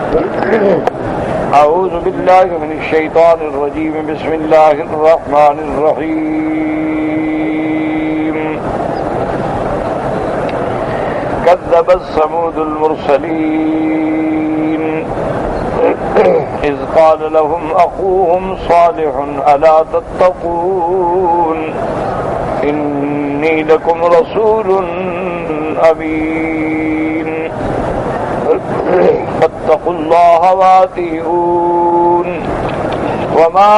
أعوذ بالله من الشيطان الرجيم بسم الله الرحمن الرحيم كذبت ثمود المرسلين إذ قال لهم أخوهم صالح ألا تتقون إني لكم رسول أمين فاتقوا الله وأطيعون وما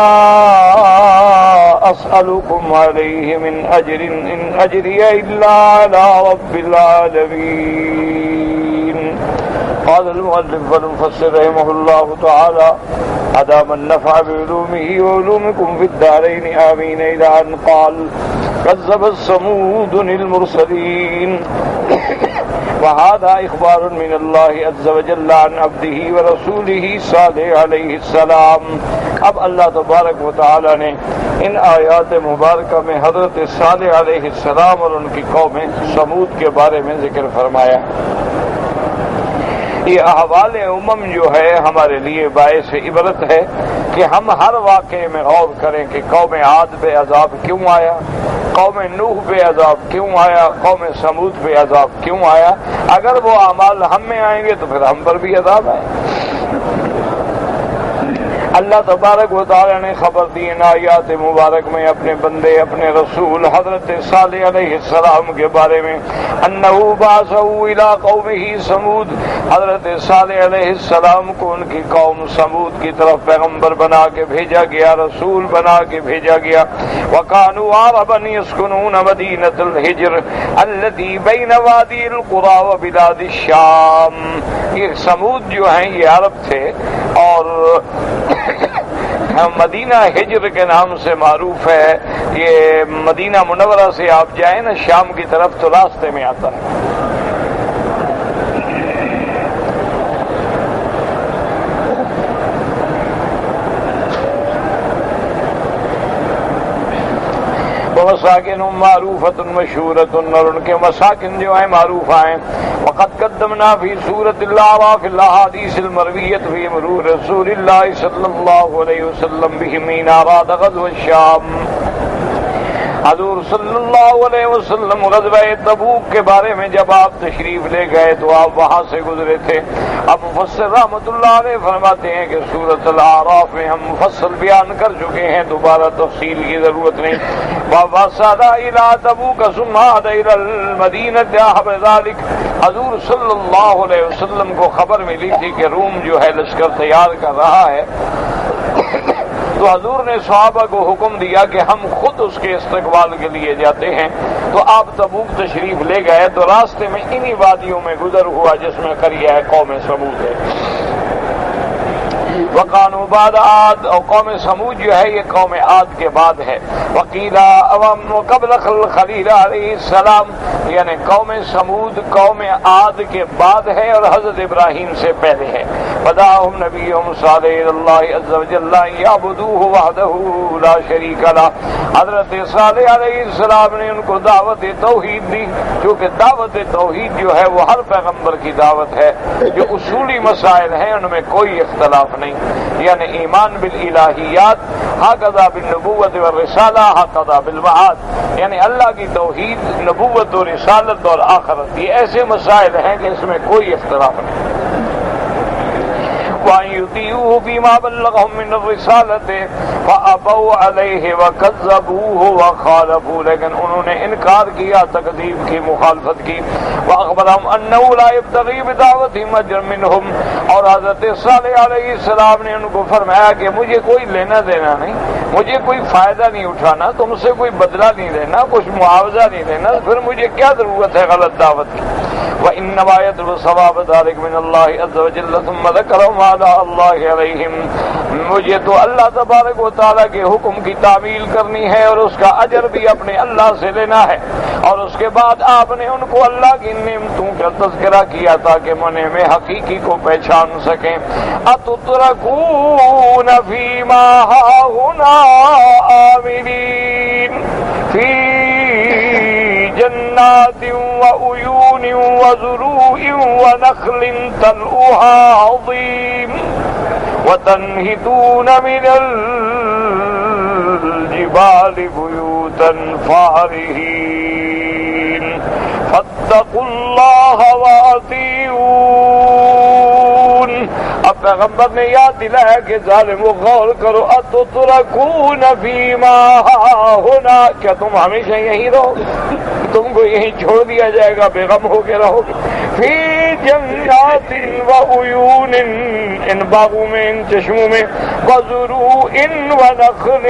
أسألكم عليه من أجر إن أجري إلا على رب العالمين. قال المؤلف والمفسر رحمه الله تعالى أدام النفع بعلومه وعلومكم في الدارين آمين إلى أن قال كذبت ثمود المرسلين. وهذا إخبار من الله عز وجل عن عبده ورسوله صالح علیہ السلام. اب اللہ تبارک و تعالی نے ان آیات مبارکہ میں حضرت صالح علیہ السلام اور ان کی قوم ثمود کے بارے میں ذکر فرمایا. یہ احوال امم جو ہے ہمارے لیے باعث عبرت ہے کہ ہم ہر واقعے میں غور کریں کہ قوم عاد پہ عذاب کیوں آیا, قوم نوح پہ عذاب کیوں آیا, قوم ثمود پہ عذاب کیوں آیا. اگر وہ اعمال ہم میں آئیں گے تو پھر ہم پر بھی عذاب آئے. اللہ تبارک و تعالی نے خبر دی ان آیات مبارک میں اپنے بندے اپنے رسول حضرت صالح علیہ السلام کے بارے میں انہ بعثہ الی قومہ ثمود. حضرت صالح علیہ السلام کو ان کی قوم ثمود کی طرف پیغمبر بنا کے بھیجا گیا, رسول بنا کے بھیجا گیا. وکانوا عربا یسکنون مدینۃ الحجر التي بین وادی القری وبلاد الشام. یہ ثمود جو ہیں یہ عرب تھے اور مدینہ ہجر کے نام سے معروف ہے. یہ مدینہ منورہ سے آپ جائیں نا شام کی طرف تو راستے میں آتا ہے. مساکن معروفۃ مشہورۃ, اور ان کے مساکن جو ہیں معروف ہیں. وقد قدمنا فی سورۃ الاعراف الاحادیث المرویۃ فی مرور رسول اللہ صلی اللہ علیہ وسلم بہم حین اراد غزو الشام. حضور صلی اللہ علیہ وسلم غزوہ تبوک کے بارے میں جب آپ تشریف لے گئے تو آپ وہاں سے گزرے تھے. اب مفسر رحمۃ اللہ علیہ فرماتے ہیں کہ سورۃ الاعراف میں ہم مفصل بیان کر چکے ہیں, دوبارہ تفصیل کی ضرورت نہیں. وَوَصَلَ إِلَىٰ تَبُوكَ ثُمَّ عَادَ إِلَى الْمَدِينَةِ عَقْبَ ذَلِكَ. حضور صلی اللہ علیہ وسلم کو خبر ملی تھی کہ روم جو ہے لشکر تیار کر رہا ہے, تو حضور نے صحابہ کو حکم دیا کہ ہم خود اس کے استقبال کے لیے جاتے ہیں. تو آپ تبوک تشریف لے گئے تو راستے میں انہی وادیوں میں گزر ہوا جس میں قریہ ہے قوم ثمود ہے. وقانوا بعد عاد, اور قوم ثمود جو ہے یہ قوم عاد کے بعد ہے. وقیلا قبل خلیل علیہ السلام, یعنی قوم ثمود قوم عاد کے بعد ہے اور حضرت ابراہیم سے پہلے ہے. بداهم نبیهم صالح اللہ عز وجل یعبدوہ وحدہ لا شریک لہ. حضرت صالح علیہ السلام نے ان کو دعوت توحید دی, کیونکہ دعوت توحید جو ہے وہ ہر پیغمبر کی دعوت ہے. جو اصولی مسائل ہیں ان میں کوئی اختلاف نہیں, یعنی ایمان بالالہیات, ہکذا بالنبوت والرسالہ, ہکذا بالوعد. یعنی اللہ کی توحید, نبوت و رسالت اور آخرت, یہ ایسے مسائل ہیں کہ اس میں کوئی اختلاف نہیں. وَأَن يُطِيعُوهُ فِيمَا بَلَّغَهُم مِّنَ الرِّسَالَةِ فَأَبَوْا عَلَيْهِ وَكَذَّبُوهُ وَخَالَفُوا, لیکن انہوں نے انکار کیا, تکذیب کی, مخالفت کی. وَأَخْبَرَهُمْ أَنَّهُ لَا يَبْتَغِي بِدَعْوَتِهِمْ أَجْرًا مِّنْهُمْ, اور حضرت صالح علیہ السلام نے ان کو فرمایا کہ مجھے کوئی لینا دینا نہیں, مجھے کوئی فائدہ نہیں اٹھانا, تم سے کوئی بدلہ نہیں لینا, کچھ معاوضہ نہیں دینا, پھر مجھے کیا ضرورت ہے غلط دعوت کی. وَإِنَّمَا يَطْلُبُ ثَوَابَ ذَلِكَ مِنَ اللَّهِ عَزَّ وَجَلَّ ثُمَّ ذَكَرَهُمْ عَلَىٰ اللَّهِ عَلَيْهِمْ. مجھے تو اللہ تبارک و تعالیٰ کے حکم کی تعمیل کرنی ہے اور اس کا اجر بھی اپنے اللہ سے لینا ہے. اور اس کے بعد آپ نے ان کو اللہ کی نعمتوں کا تذکرہ کیا تاکہ منعم حقیقی کو پہچان سکیں. أَتُتْرَكُونَ فِي مَا هَاهُنَا آمِنِينَ فِي جنات وعيون وزروع ونخل طلعها عظيم وتنحتون من الجبال بیوتا فارہین فاتقوا اللہ وأطیعون۔ اب پیغمبر نے یاد دلایا کہ ظالم و غور کرو اتترکون فیما ہاہنا، کیا تم ہمیشہ یہیں رہو گے؟ تم کو یہیں چھوڑ دیا جائے گا، بے غم ہو کے رہو گے؟ فی جنات و عیون، ان باغوں میں، ان چشموں میں، وزروع و نخل،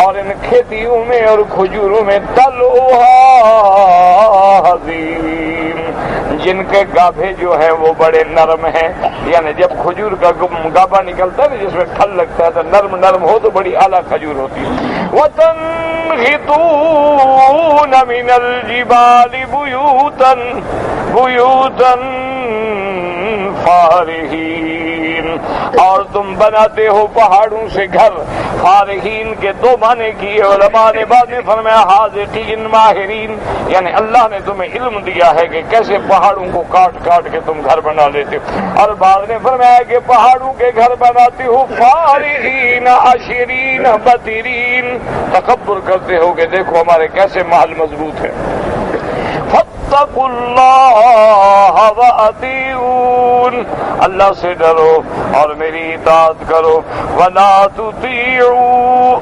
اور ان کھیتیوں میں اور کھجوروں میں، طلعها حضیم، جن کے گابھے جو ہیں وہ بڑے نرم ہیں، یعنی جب کھجور کا گابھا نکلتا ہے نا جس میں پھل لگتا ہے تو نرم نرم ہو تو بڑی اعلیٰ کھجور ہوتی ہے۔ وَتَنْحِتُونَ مِنَ الْجِبَالِ بُيُوتًا فارہین، اور تم بناتے ہو پہاڑوں سے گھر۔ فارہین کے دو معنی کیے علماء نے، بعد میں فرمایا حاذقین ماہرین، یعنی اللہ نے تمہیں علم دیا ہے کہ کیسے پہاڑوں کو کاٹ کاٹ کے تم گھر بنا لیتے ہو، اور بعد نے فرمایا کہ پہاڑوں کے گھر بناتے ہو فارہین عاشرین بطرین، تکبر کرتے ہو کہ دیکھو ہمارے کیسے محل مضبوط ہے۔ فاتقوا اللہ وأطیعون، اللہ سے ڈرو اور میری اطاعت کرو۔ ولا تطیعوا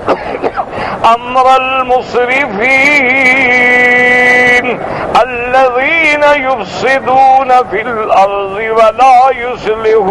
امر المسرفین الذین یفسدون فی الارض ولا یصلحون،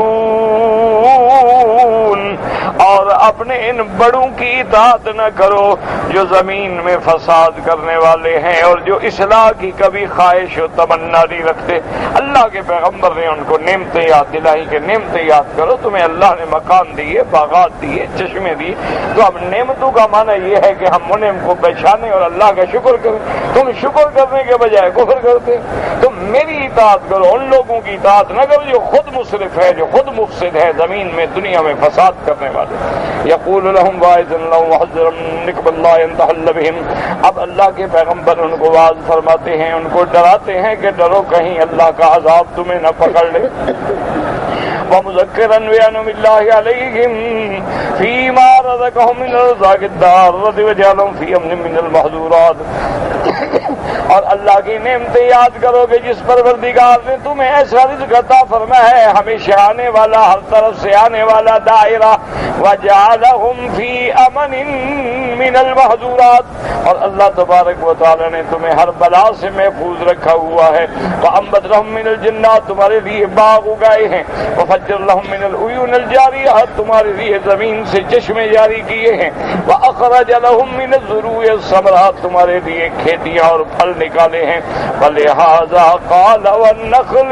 اور اپنے ان بڑوں کی اطاعت نہ کرو جو زمین میں فساد کرنے والے ہیں اور جو اصلاح کی کبھی خواہش و تمنا نہیں رکھتے۔ اللہ کے پیغمبر نے ان کو نعمتیں یاد دلائی کہ نعمتیں یاد کرو، تمہیں اللہ نے مکان دیے، باغات دیے، چشمے دیے، تو اب نعمتوں کا معنی یہ ہے کہ ہم منعم کو پہچانے اور اللہ کا شکر کریں۔ تم شکر کرنے کے بجائے کفر کرتے، تم میری اطاعت کرو، ان لوگوں کی اطاعت نہ کرو جو خود مسرف ہے، جو خود مفسد ہے، زمین میں دنیا میں فساد کرنے والے۔ یقول لهم واعظا لهم وحذرا نقب اللہ ينتحل بهم، اب اللہ کے پیغمبر ان کو واعظ فرماتے ہیں، ان کو ڈراتے ہیں کہ ڈرو کہیں اللہ کا عذاب تمہیں نہ پکڑ لے۔ ومذکرا بانعم اللہ علیہم فیما رزقهم من الرزاق الدارۃ وجعلهم فی امن من المحظورات، اور اللہ کی نعمتیں یاد کرو کہ جس پروردگار نے تمہیں ایسا رزق عطا فرمایا ہے ہمیشہ آنے والا، ہر طرف سے آنے والا دائرہ، وجعلهم فی امن من المحظورات، اور اللہ تبارک و تعالی نے تمہیں ہر بلا سے محفوظ رکھا ہوا ہے۔ وانبت لهم من الجنات، تمہارے لیے باغ اگائے ہیں، وفجر لهم من العیون الجاریات، تمہارے لیے زمین سے چشمے جاری کیے ہیں، واخرج لهم من الزروع الثمرات، تمہارے لیے کھیتیاں اور پھل نکالے ہیں۔ فلہذا قال والنخل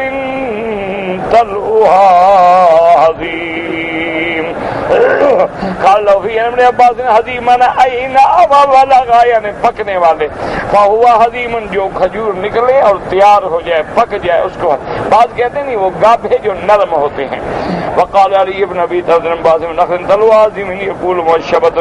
طلعها حضیم، قال فی ابن عباس حضیم این ولغا، یعنی پکنے والے، فہوا حضیم، جو کھجور نکلے اور تیار ہو جائے، پک جائے اس کو، بعض کہتے ہیں نہیں وہ گابھے جو نرم ہوتے ہیں۔ وقال علی ابن ابی طلحہ نخل طلعها حضیم یقول مشبۃ،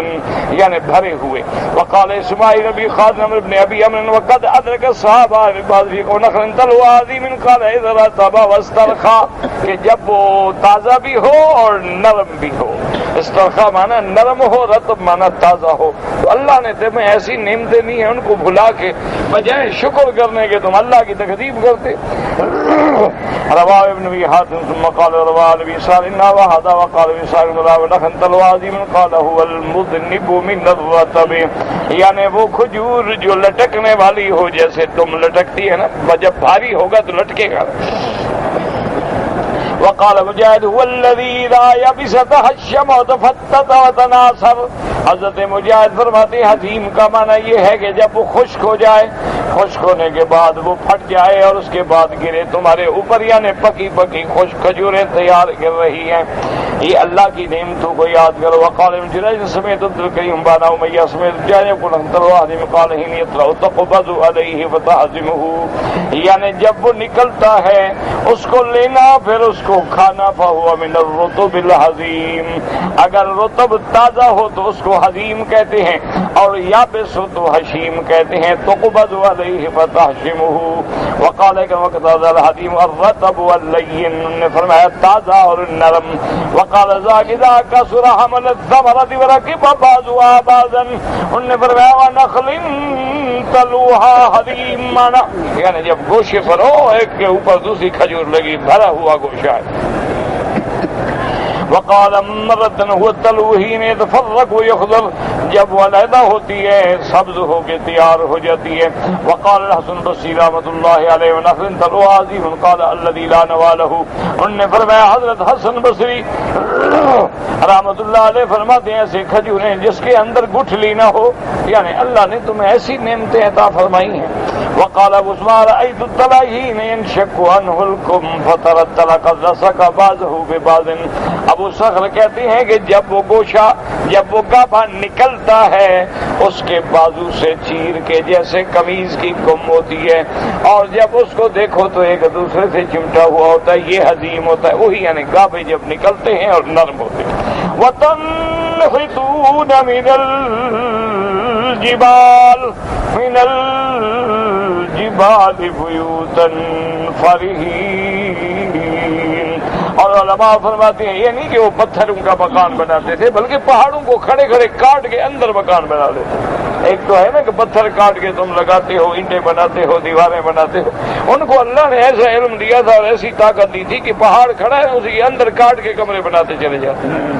یعنی بھرے ہوئے۔ وقال اسماعیل ابی خازم ابن ابی امر وقد ادرک الصحابہ بعض کو نخل طلعها حضیم قال اذا رطب واسترخى، کہ جب وہ تازہ بھی ہو اور نرم بھی ہو، استرخاء مانا نرم ہو، رطب مانا تازہ ہو۔ تو اللہ نے تمہیں ایسی نعمتیں دی ہیں، ان کو بھلا کے بجائے شکر کرنے کے تم اللہ کی تکذیب کرتے۔ رواه ابن ابي حاتم ثم قال رواه ابي سالم وهذا وقال ابي سالم نخل طلعها حضیم قال هو المذنب من الرطب، یعنی وہ کھجور جو لٹکنے والی ہو، جیسے تم لٹکتی ہے نا، جب بھاری ہوگا تو لٹکے گا۔ وقال مجاہد هو الذي اذا يبس تهشم وتفتت وتناثر، حضرت مجاہد فرماتے ہیں حضیم کا معنی یہ ہے کہ جب وہ خشک ہو جائے، خشک ہونے کے بعد وہ پھٹ جائے اور اس کے بعد گرے تمہارے اوپر، یعنی پکی پکی خشک کھجوریں تیار گر رہی ہیں۔ یہ اللہ کی نعمتوں کو یاد کرو۔ وقال ابن جریج سمیت عبد الکریم بانا امیہ سمیت جانے کو حضیم قال حين يطلع تقبض عليه فتعزمه، یعنی جب وہ نکلتا ہے اس کو لینا پھر اس کو کھانا، فهو من الرطب الحزیم، اگر رطب تازہ ہو تو اس کو حزیم کہتے ہیں، اور یابس تو حشیم کہتے ہیں تقبض علیہ فتحشمہ، وقال کہ وقت الحدیم الرطب واللین، انہوں نے فرمایا تازہ اور نرم، وقال ذاکذا کسر حمل الثمرۃ ورکب بعضها بعضا، انہوں نے فرمایا ونخل تلوها حلیم، مانا یعنی جب گوشے پر ہو ایک کے اوپر دوسری کھجور لگی، بھرا ہوا گوشہ ہے۔ وقال مرتن هو التلوحین يتفرق ويخضر، جب وہ علیحدہ ہوتی ہے سبز ہو کے تیار ہو جاتی ہے۔ وقال الحسن البصری رحمۃ اللہ علیہ ونخل تلوها عظیم قال الذي لا نوى له، انہوں نے فرمایا حضرت حسن بصری رحمۃ اللہ علیہ فرماتے ہیں ایسے کھجوریں جس کے اندر گٹھلی نہ ہو، یعنی اللہ نے تمہیں ایسی نعمتیں عطا فرمائی ہیں۔ وقال ابو اسماعیل رأيت التلاحين ينشق عنه الكم فترى التلق الرسق بعضه ببعض، ابو صخر کہتے ہیں کہ جب وہ گوشہ، جب وہ گابھا نکلتا ہے اس کے بازو سے چیر کے جیسے قمیض کی کم ہوتی ہے، اور جب اس کو دیکھو تو ایک دوسرے سے چمٹا ہوا ہوتا ہے، یہ حزیم ہوتا ہے، وہی یعنی گابھے جب نکلتے ہیں اور نرم ہوتے ہیں۔ وَتَنْحِتُونَ مِنَ الْجِبَالِ بُيُوتًا فَارِهِينَ، اور علماء فرماتے ہیں یہ نہیں کہ وہ پتھروں کا مکان بناتے تھے بلکہ پہاڑوں کو کھڑے کھڑے کاٹ کے اندر مکان بنا لیتے۔ ایک تو ہے نا کہ پتھر کاٹ کے تم لگاتے ہو، اینٹیں بناتے ہو، دیواریں بناتے ہو، ان کو اللہ نے ایسا علم دیا تھا اور ایسی طاقت دی تھی کہ پہاڑ کھڑا ہے اسی کے اندر کاٹ کے کمرے بناتے چلے جاتے ہیں۔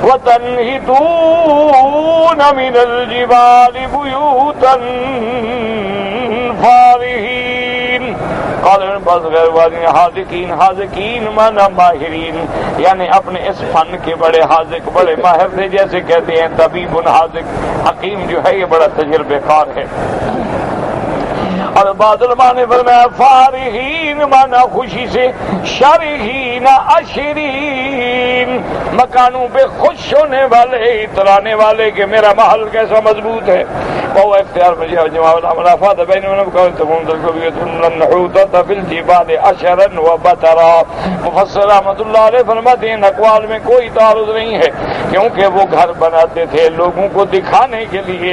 وَتَنْحِتُونَ مِنَ الْجِبَالِ بُيُوتًا فَارِهِينَ، قال بعض غیر والی حاذقین مانا ماہرین، یعنی اپنے اس فن کے بڑے حاذق، بڑے ماہر تھے، جیسے کہتے ہیں طبیب حاذق، حکیم جو ہے یہ بڑا تجربہ کار ہے۔ اور بعض علماء نے فرمایا فارحین مانا خوشی سے، شارحین اشرین مکانوں پہ خوش ہونے والے، اترانے والے کہ میرا محل کیسا مضبوط ہے۔ وہ اختیار میں جواب منافات بینهم قولتم لنحوطت فی الجبال اشرا وبترا، مفسر رحمۃ اللہ علیہ فرماتے ہیں اقوال میں کوئی تعارض نہیں ہے، کیونکہ وہ گھر بناتے تھے لوگوں کو دکھانے کے لیے،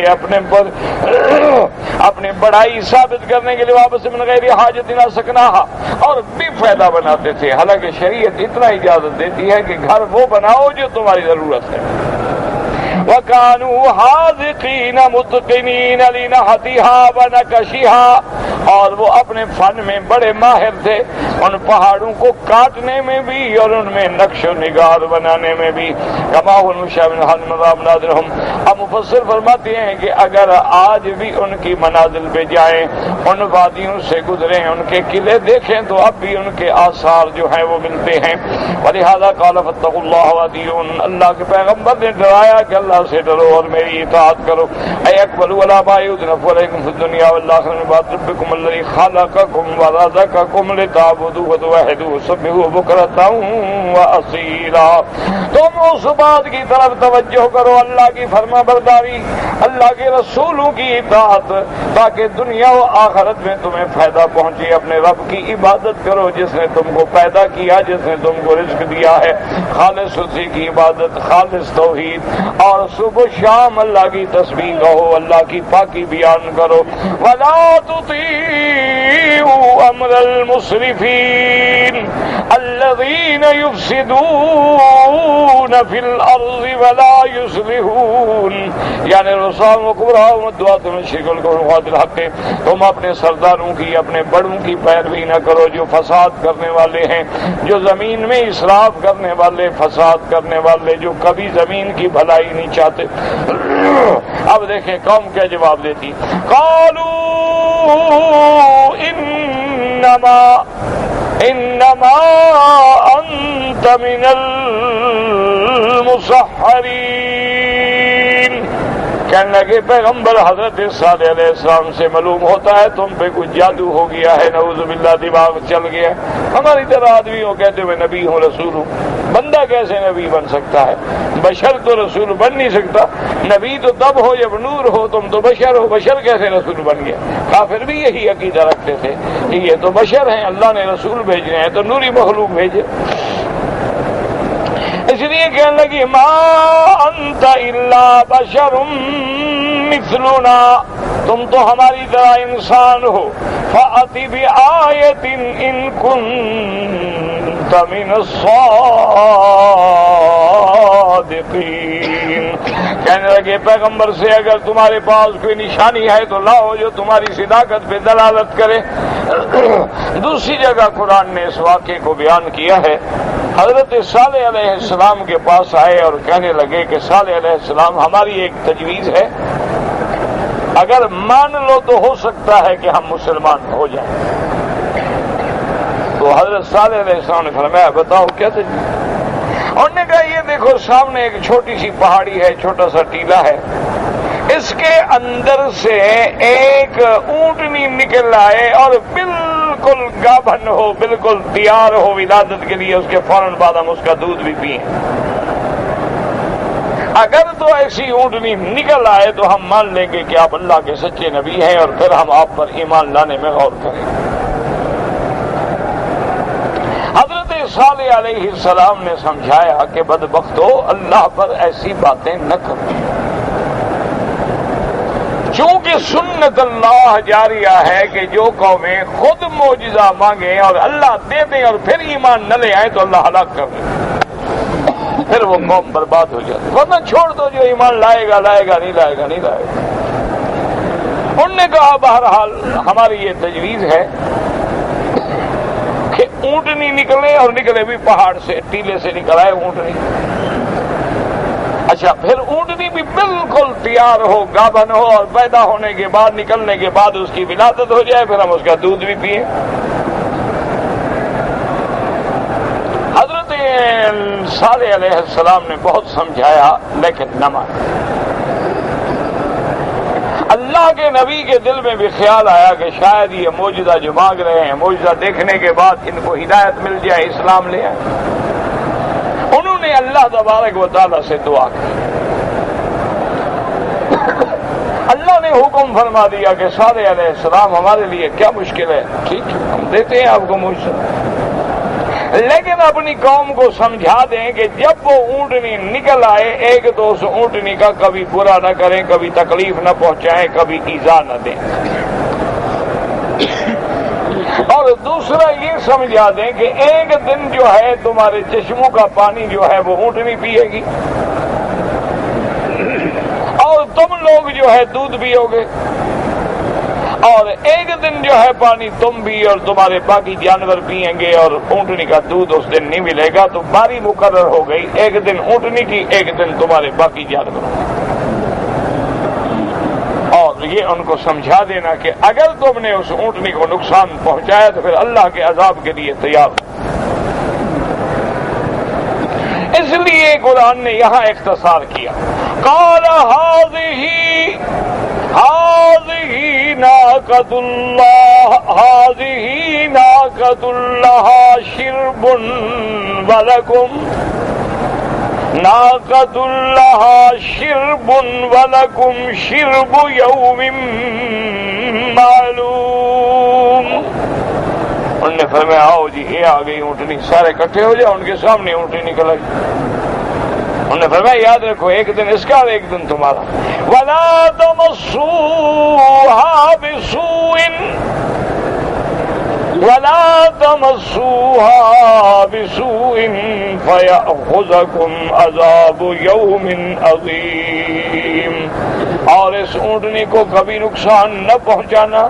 اپنے بڑائی ثابت کرنے کے لیے، واپس من غیر حاجت نہ سکناہا، اور بھی فائدہ بناتے تھے، حالانکہ شریعت اتنا اجازت دیتی ہے کہ گھر وہ بناؤ جو تمہاری ضرورت ہے۔ وَكَانُوا حَاذِقِينَ مُتْقِنِينَ لِنَحْتِهَا وَنَقْشِهَا، اور وہ اپنے فن میں بڑے ماہر تھے، ان پہاڑوں کو کاٹنے میں بھی اور ان میں نقش و نگار بنانے میں بھی۔ كما هو المشاء من حال منازلهم، اب مفسر فرماتے ہیں کہ اگر آج بھی ان کی منازل پہ جائیں، ان وادیوں سے گزریں، ان کے قلعے دیکھیں تو اب بھی ان کے آثار جو ہیں وہ ملتے ہیں۔ وَلِهَذَا قَالَ فَاتَّقُوا اللَّهَ وَأَطِيعُونِ، اللہ کے پیغمبر نے ڈرایا کہ اللہ سے ڈرو اور میری اطاعت کرو۔ اے اقبلوا ولا بایعوا علیکم فی الدنیا والآخرۃ من بعد ربکم الذی خلقکم ورزقکم لتعبدوا وتوحدوا وسبحوه بکرۃ واصیلا، تم اس بات کی طرف توجہ کرو، اللہ کی فرما برداری، اللہ کے رسولوں کی اطاعت، تاکہ دنیا و آخرت میں تمہیں فائدہ پہنچے۔ اپنے رب کی عبادت کرو جس نے تم کو پیدا کیا، جس نے تم کو رزق دیا ہے، خالص اسی کی عبادت، خالص توحید، اور صبح شام اللہ کی تسبیح کہو، اللہ کی پاکی بیان کرو۔ وَلَا تُطِيعُوا أَمْرَ الْمُسْرِفِينَ الَّذِينَ يُفْسِدُونَ فِي الْأَرْضِ وَلَا يُصْلِحُونَ، یعنی رسول وقبراء مدعات من شرک القرآن الحق، تم اپنے سرداروں کی، اپنے بڑوں کی پیروی نہ کرو جو فساد کرنے والے ہیں، جو زمین میں اسراف کرنے والے، فساد کرنے والے، جو کبھی زمین کی بھلائی نہیں چاہتے۔ اب دیکھیں قوم کیا جواب دیتی، قالوا انما انت من المسحرین، کہنے لگے پیغمبر حضرت صالح علیہ السلام سے معلوم ہوتا ہے تم پہ کچھ جادو ہو گیا ہے، نعوذ باللہ دماغ چل گیا۔ ہماری طرح آدمی ہو کہتے میں نبی ہوں، رسول ہوں، بندہ کیسے نبی بن سکتا ہے؟ بشر تو رسول بن نہیں سکتا، نبی تو تب ہو جب نور ہو، تم تو بشر ہو، بشر کیسے رسول بن گیا؟ کافر بھی یہی عقیدہ رکھتے تھے کہ یہ تو بشر ہیں، اللہ نے رسول بھیجنے ہیں تو نوری مخلوق بھیجے۔ اس لیے کہنے لگی ما انت الا بشر مثلنا، تم تو ہماری طرح انسان ہو، فأت بآیۃ ان کنت من الصادقین، کہنے لگے پیغمبر سے اگر تمہارے پاس کوئی نشانی ہے تو لاؤ جو تمہاری صداقت پہ دلالت کرے۔ دوسری جگہ قرآن نے اس واقعے کو بیان کیا ہے، حضرت صالح علیہ السلام کے پاس آئے اور کہنے لگے کہ صالح علیہ السلام ہماری ایک تجویز ہے، اگر مان لو تو ہو سکتا ہے کہ ہم مسلمان ہو جائیں۔ تو حضرت صالح علیہ السلام نے فرمایا بتاؤ کیا تجویز؟ انہوں نے کہا یہ دیکھو سامنے ایک چھوٹی سی پہاڑی ہے، چھوٹا سا ٹیلا ہے، اس کے اندر سے ایک اونٹنی نکل آئے اور بالکل گابھن ہو، بالکل تیار ہو ولادت کے لیے، اس کے فوراً بعد ہم اس کا دودھ بھی پئیں۔ اگر تو ایسی اونٹنی نکل آئے تو ہم مان لیں گے کہ آپ اللہ کے سچے نبی ہیں، اور پھر ہم آپ پر ایمان لانے میں غور کریں گے۔ حضرت صالح علیہ السلام نے سمجھایا کہ بدبختو اللہ پر ایسی باتیں نہ کرو، چونکہ سنت اللہ جاریہ ہے کہ جو قومیں خود معجزہ مانگیں اور اللہ دے دیں اور پھر ایمان نہ لے آئیں تو اللہ ہلاک کر دے، پھر وہ قوم برباد ہو جاتی، ورنہ چھوڑ دو جو ایمان لائے گا لائے گا، نہیں لائے گا نہیں لائے گا۔ انہوں نے کہا بہرحال ہماری یہ تجویز ہے کہ اونٹنی نکلے، اور نکلے بھی پہاڑ سے، ٹیلے سے نکل آئے اونٹنی۔ اچھا پھر اونٹنی بھی بالکل تیار ہو، گابھن ہو، اور پیدا ہونے کے بعد، نکلنے کے بعد اس کی ولادت ہو جائے، پھر ہم اس کا دودھ بھی پئیں۔ حضرت صالح علیہ السلام نے بہت سمجھایا لیکن نہ مانا۔ اللہ کے نبی کے دل میں بھی خیال آیا کہ شاید یہ معجزہ جو مانگ رہے ہیں، معجزہ دیکھنے کے بعد ان کو ہدایت مل جائے، اسلام لے آئے۔ انہوں نے اللہ تبارک و تعالیٰ سے دعا کی، اللہ نے حکم فرما دیا کہ صالح علیہ السلام ہمارے لیے کیا مشکل ہے، ٹھیک ہے ہم دیتے ہیں آپ کو معجزہ، لیکن اپنی قوم کو سمجھا دیں کہ جب وہ اونٹنی نکل آئے، ایک تو اس اونٹنی کا کبھی برا نہ کریں، کبھی تکلیف نہ پہنچائیں، کبھی ایذا نہ دیں، اور دوسرا یہ سمجھا دیں کہ ایک دن جو ہے تمہارے چشموں کا پانی جو ہے وہ اونٹنی پیے گی، اور تم لوگ جو ہے دودھ پیو گے، اور ایک دن جو ہے پانی تم بھی اور تمہارے باقی جانور پئیں گے، اور اونٹنی کا دودھ اس دن نہیں ملے گا، تو باری مقرر ہو گئی، ایک دن اونٹنی کی، ایک دن تمہارے باقی جانوروں کی۔ اور یہ ان کو سمجھا دینا کہ اگر تم نے اس اونٹنی کو نقصان پہنچایا تو پھر اللہ کے عذاب کے لیے تیار ہو۔ اس لیے قرآن نے یہاں اختصار کیا، قال هذه ناقۃ اللہ، هذه ناقۃ لها شرب ولکم، ناقۃ لها شرب ولکم شرب یوم معلوم۔ انہوں نے فرمایا آؤ جی یہ آ گئی اونٹنی، سارے اکٹھے ہو جاؤ، ان کے سامنے اونٹنی نکل آئی۔ انہوں نے فرمایا یاد رکھو ایک دن اس کا اور ایک دن تمہارا، وَلَا تَمَسُّوهَا بِسُوءٍ وَلَا تَمَسُّوهَا بِسُوءٍ فَيَأْخُذَكُمْ عَذَابُ يَوْمٍ عَظِيمٍ، اور اس اونٹنی کو کبھی نقصان نہ پہنچانا،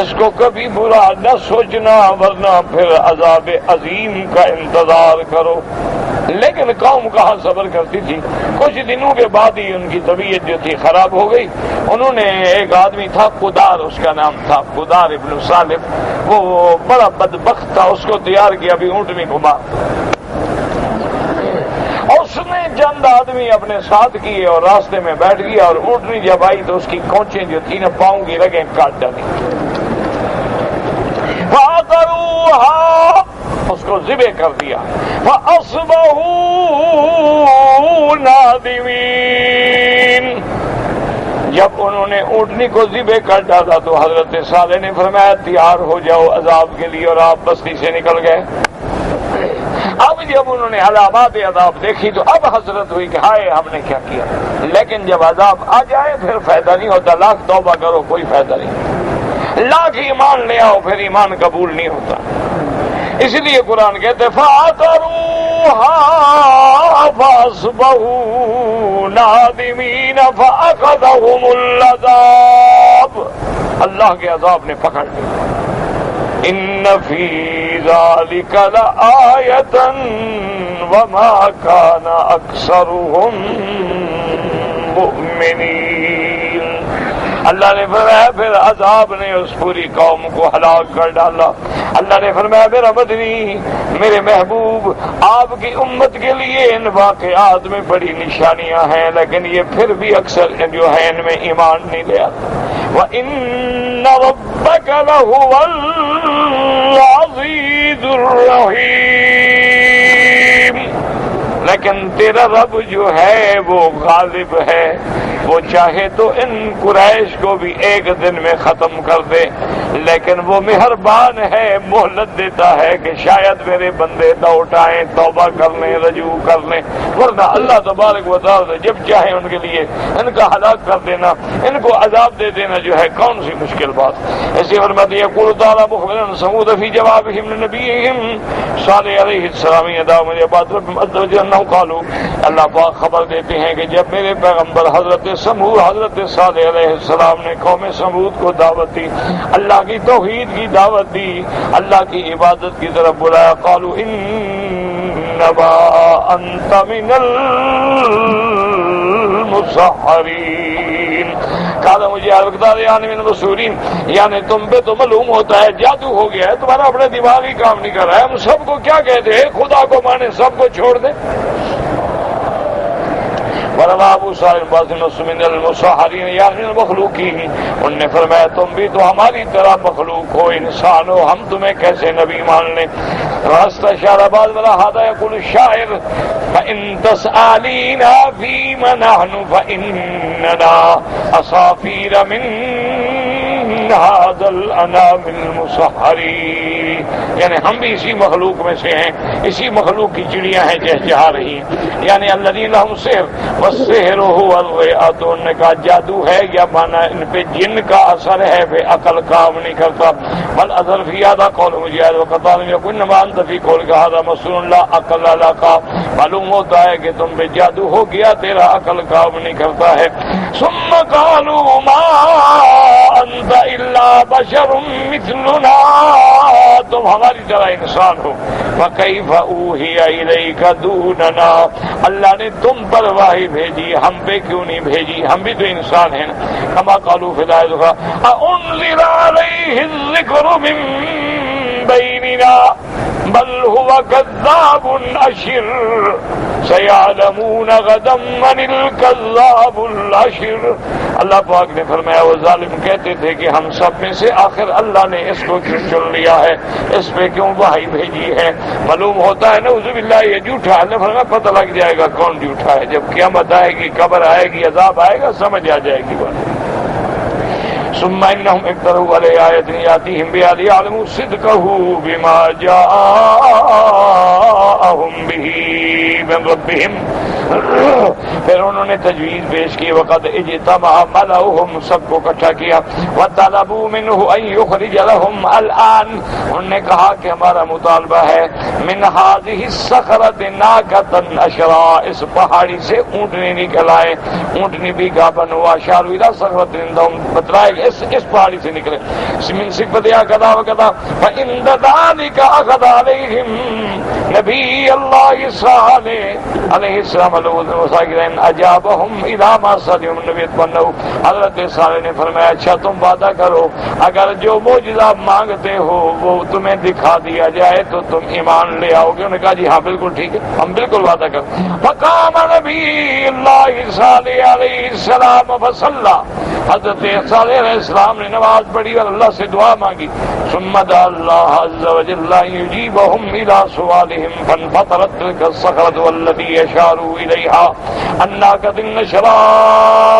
اس کو کبھی برا نہ سوچنا، ورنہ پھر عذاب عظیم کا انتظار کرو۔ لیکن قوم کہاں صبر کرتی تھی، کچھ دنوں کے بعد ہی ان کی طبیعت جو تھی خراب ہو گئی۔ انہوں نے ایک آدمی تھا قدار، اس کا نام تھا قدار ابن صالح، وہ بڑا بدبخت تھا، اس کو تیار کیا ابھی اونٹنی کو مار۔ اس نے چند آدمی اپنے ساتھ کیے اور راستے میں بیٹھ گیا، اور اونٹنی جب آئی تو اس کی کونچیں جو تھی نا پاؤں کی رگیں کاٹ ڈالی، اس کو ذبح کر دیا۔ فَأَصْبَحُوا نَادِمِينَ، جب انہوں نے اونٹنی کو ذبح کر ڈالا تو حضرت صالح نے فرمایا تیار ہو جاؤ عذاب کے لیے، اور آپ بستی سے نکل گئے۔ اب اب جب انہوں نے علامات عذاب دیکھی تو اب حسرت ہوئی کہ ہائے ہم نے کیا کیا. لیکن جب عذاب آ جائے پھر فائدہ نہیں ہوتا. لاکھ توبہ کرو کوئی فائدہ نہیں. لاکھ ایمان لے آؤ پھر ایمان قبول نہیں ہوتا. اس لیے قرآن کہتے فَعَقَرُوهَا فَأَصْبَحُوا نَادِمِينَ فَأَخَذَهُمُ الْعَذَابُ. اللہ کے عذاب نے پکڑ لیا. ان فی ذلک لآیۃ وما کان اکثرهم مؤمنین. اللہ نے فرمایا پھر عذاب نے اس پوری قوم کو ہلاک کر ڈالا. اللہ نے فرمایا میرا مدنی میرے محبوب آپ کی امت کے لیے ان واقعات میں بڑی نشانیاں ہیں لیکن یہ پھر بھی اکثر جو ہے ان میں ایمان نہیں لے آتے. وَإِنَّ رَبَّكَ لَهُوَ الْعَزِيزُ الرَّحِيمُ. لیکن تیرا رب جو ہے وہ غالب ہے. وہ چاہے تو ان قریش کو بھی ایک دن میں ختم کر دے لیکن وہ مہربان ہے مہلت دیتا ہے کہ شاید میرے بندے لوٹ آئیں توبہ کر لیں رجوع کر لیں. ورنہ اللہ تبارک و تعالی جب چاہے ان کے لیے ان کا ہلاک کر دینا ان کو عذاب دے دینا جو ہے کون سی مشکل بات. ایسی فرماتی ہے قل تعالی مخبرا ثمود فی جوابہم لنبیہم صالح علیہ السلام یدعو من عباد ربہم عز وجل انہم قالوا. اللہ پاک خبر دیتے ہیں کہ جب میرے پیغمبر حضرت سمود حضرت صالح علیہ السلام نے قوم سمود کو دعوت دی اللہ کی توحید کی دعوت دی اللہ کی عبادت کی طرف بلایا. قالوا انما انت من المسحرین. کہا مجھے القدار یعنی من المسحورین یعنی تم پہ تو معلوم ہوتا ہے جادو ہو گیا ہے تمہارا اپنے دماغ ہی کام نہیں کر رہا ہے. ہم سب کو کیا کہتے ہیں خدا کو مانے سب کو چھوڑ دیں. وروا ابو صالح من المسحرین یعنی المخلوقین. انہوں نے فرمایا تم بھی تو ہماری طرح مخلوق ہو انسان ہو ہم تمہیں کیسے نبی مان لیں. راستہ شعر باز والا ہادہ یقول الشاعر فإن تسألینا فیما نحن فإننا أصافیر من هذا الانام المسحرین. یعنی ہم بھی اسی مخلوق میں سے ہیں اسی مخلوق کی چڑیاں ہیں چہچہا رہی ہیں. یعنی الذین لهم سحر والسحر هو الغیاۃ. انہوں نے کہا جادو ہے یا مانا ان پہ جن کا اثر ہے پہ عقل کام نہیں کرتا. بل اثر فی هذا قول مجاہد وقطان یقول انما انت فی قول هذا مسرور لا عقل لك. معلوم ہوتا ہے کہ تم پہ جادو ہو گیا تیرا عقل کام نہیں کرتا ہے. ثم قالوا ما انت الا بشر مثلنا. تم ہماری طرح انسان ہو. فکیف اوحی الیک دوننا. اللہ نے تم پر وحی بھیجی ہم پہ کیوں نہیں بھیجی ہم بھی تو انسان ہیں. کما قالوا فی الآیۃ انزل علیہ الذکر من بیننا بل هو کذاب اشر سیعلمون غدا من الکذاب الاشر. اللہ پاک نے فرمایا وہ ظالم کہتے تھے کہ ہم سب میں سے آخر اللہ نے اس کو کیوں چن لیا ہے اس پہ کیوں وحی بھیجی ہے. معلوم ہوتا ہے نعوذ باللہ یہ جھوٹا. اللہ فرمایا پتہ لگ جائے گا کون جھوٹا ہے. جب قیامت آئے گی قبر آئے گی عذاب آئے گا سمجھ آ جائے گی بات. ثم انهم اقتروا علی آیت یاتیہم بها لیعلموا صدقہ بما جاءہم بہ من ربہم. پھر انہوں نے تجویز پیش کی وقت اجتمع ملأہم سب کو اکٹھا کیا وطلبوا منہ ان یخرج لهم الآن. انہوں نے کہا کہ ہمارا مطالبہ ہے من هذه الصخرۃ ناقۃ اشرا. اس پہاڑی سے اونٹنی نکل آئے اونٹنی بھی گابن ہوا. اشاروا الی صخرۃ عندهم بتلائے اس پہاڑی سے نکلے. من صفتها كذا وكذا فإن ذلك أخذ عليهم نبي الله صالح علیہ السلام اجابهم الى ما صدهم النبي اتمنوا. حضرت صالح نے فرمایا اچھا تم وعدہ کرو اگر جو معجزہ مانگتے ہو وہ تمہیں دکھا دیا جائے تو تم ایمان لے آؤ گے. انہوں نے کہا جی ہاں بالکل ٹھیک ہے ہم بالکل وعدہ کریں. فقام نبی اللہ صالح علیہ السلام فصلى. حضرت صالح علیہ السلام نے نماز پڑھی اور اللہ سے دعا مانگی. ثم دعا اللہ عز وجل یجیبهم الى سؤالهم فانفطرت تلك الصخرة والتي اشاروا اليها الناقة النشراء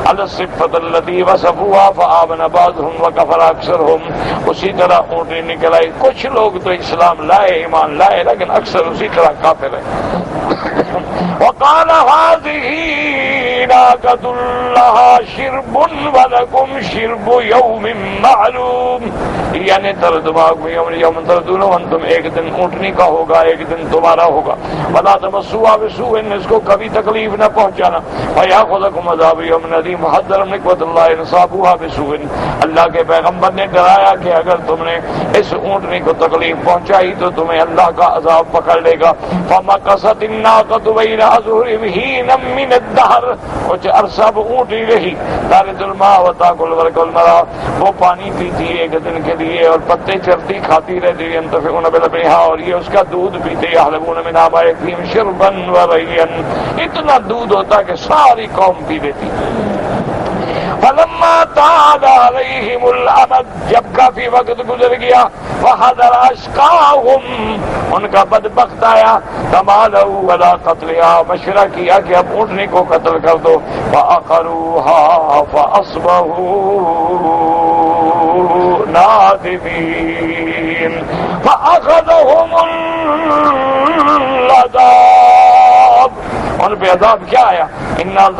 الصفۃ التي وصفوها فآمن بعضهم وكفر اکثرهم. اسی طرح اونٹنی نکل آئی. کچھ لوگ تو اسلام لائے، ایمان لائے، لیکن اکثر اسی طرح کافر ہیں. وقال هذه ناقة لها شرب ولكم شرب يوم معلوم. یعنی تردماغ میں یوم تردون، تم ایک دن اونٹنی کا ہوگا، ایک دن تمہارا ہوگا. ولا تمسوها بسوء، اس کو کبھی تکلیف نہ پہنچانا. فيأخذكم عذاب يوم عظيم. حذر نقوة الله إن صابوها بسوء. اللہ کے پیغمبر نے ڈرایا کہ اگر تم نے اس اونٹنی کو تکلیف پہنچائی تو تمہیں اللہ کا عذاب پکڑ لے گا. فمكثت الناقة بين أظهرهم حينا من الدهر. کچھ عرصہ وہ اونٹنی رہی. تارد الماء وتأكل الورق والمرعى. وہ پانی پیتی ایک دن کے لیے اور پتے چرتی کھاتی رہتی. ينتفعون بلبنها، اور یہ اس کا دودھ پیتے. يحلبون منها ما يكفيهم شربا وريا. اتنا دودھ ہوتا کہ ساری قوم پی لیتی. فلما طال عليهم الامد، جب کافی وقت گزر گیا. وحضر اشقاهم، ان کا بدبخت آیا. تمالوا على قتلها، مشورہ کیا کہ اب اونٹنی کو قتل کر دو. فعقروها فاصبحوا نادمين. فاخذهم العذاب، ان پہ عذاب کیا آیا؟ انہم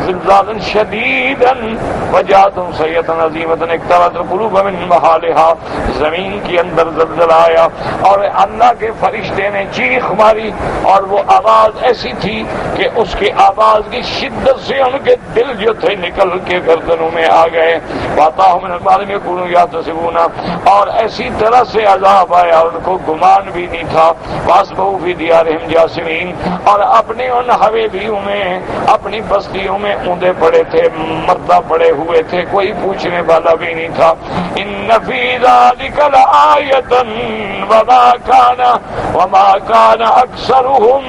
زلزالا شدیدا وجاءتهم سیئۃ عظیمۃ اقتربت القلوب من محالها. زمین کے اندر زلزلہ آیا اور اللہ کے فرشتے نے چیخ ماری، اور وہ آواز ایسی تھی کہ اس کی آواز کی شدت سے ان کے دل جو تھے نکل کے گردنوں میں آ گئے. واتاهم من المعلم يكونوا يحتسبون، اور ایسی طرح سے عذاب آیا ان کو گمان بھی نہیں تھا. واصبحوا في ديارهم جاثمين، اور اپنے ان حویلیوں میں، اپنی بستیوں میں اوندے پڑے تھے، مردہ پڑے ہوئے تھے، کوئی پوچھنے والا بھی نہیں تھا. ان فی ذلک لآیۃ وما کان اکثرهم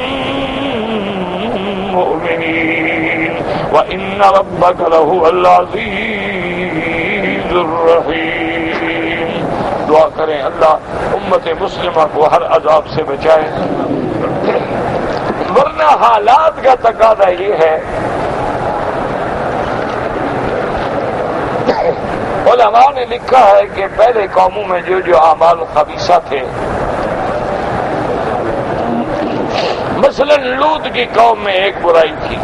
مؤمنین وان ربک لهو العزیز الرحیم. دعا کریں اللہ امت مسلمہ کو ہر عذاب سے بچائے، ورنہ حالات کا تقاضا یہ ہے. علماء نے لکھا ہے کہ پہلے قوموں میں جو اعمال خبیثہ تھے، مثلا لوط کی قوم میں ایک برائی تھی،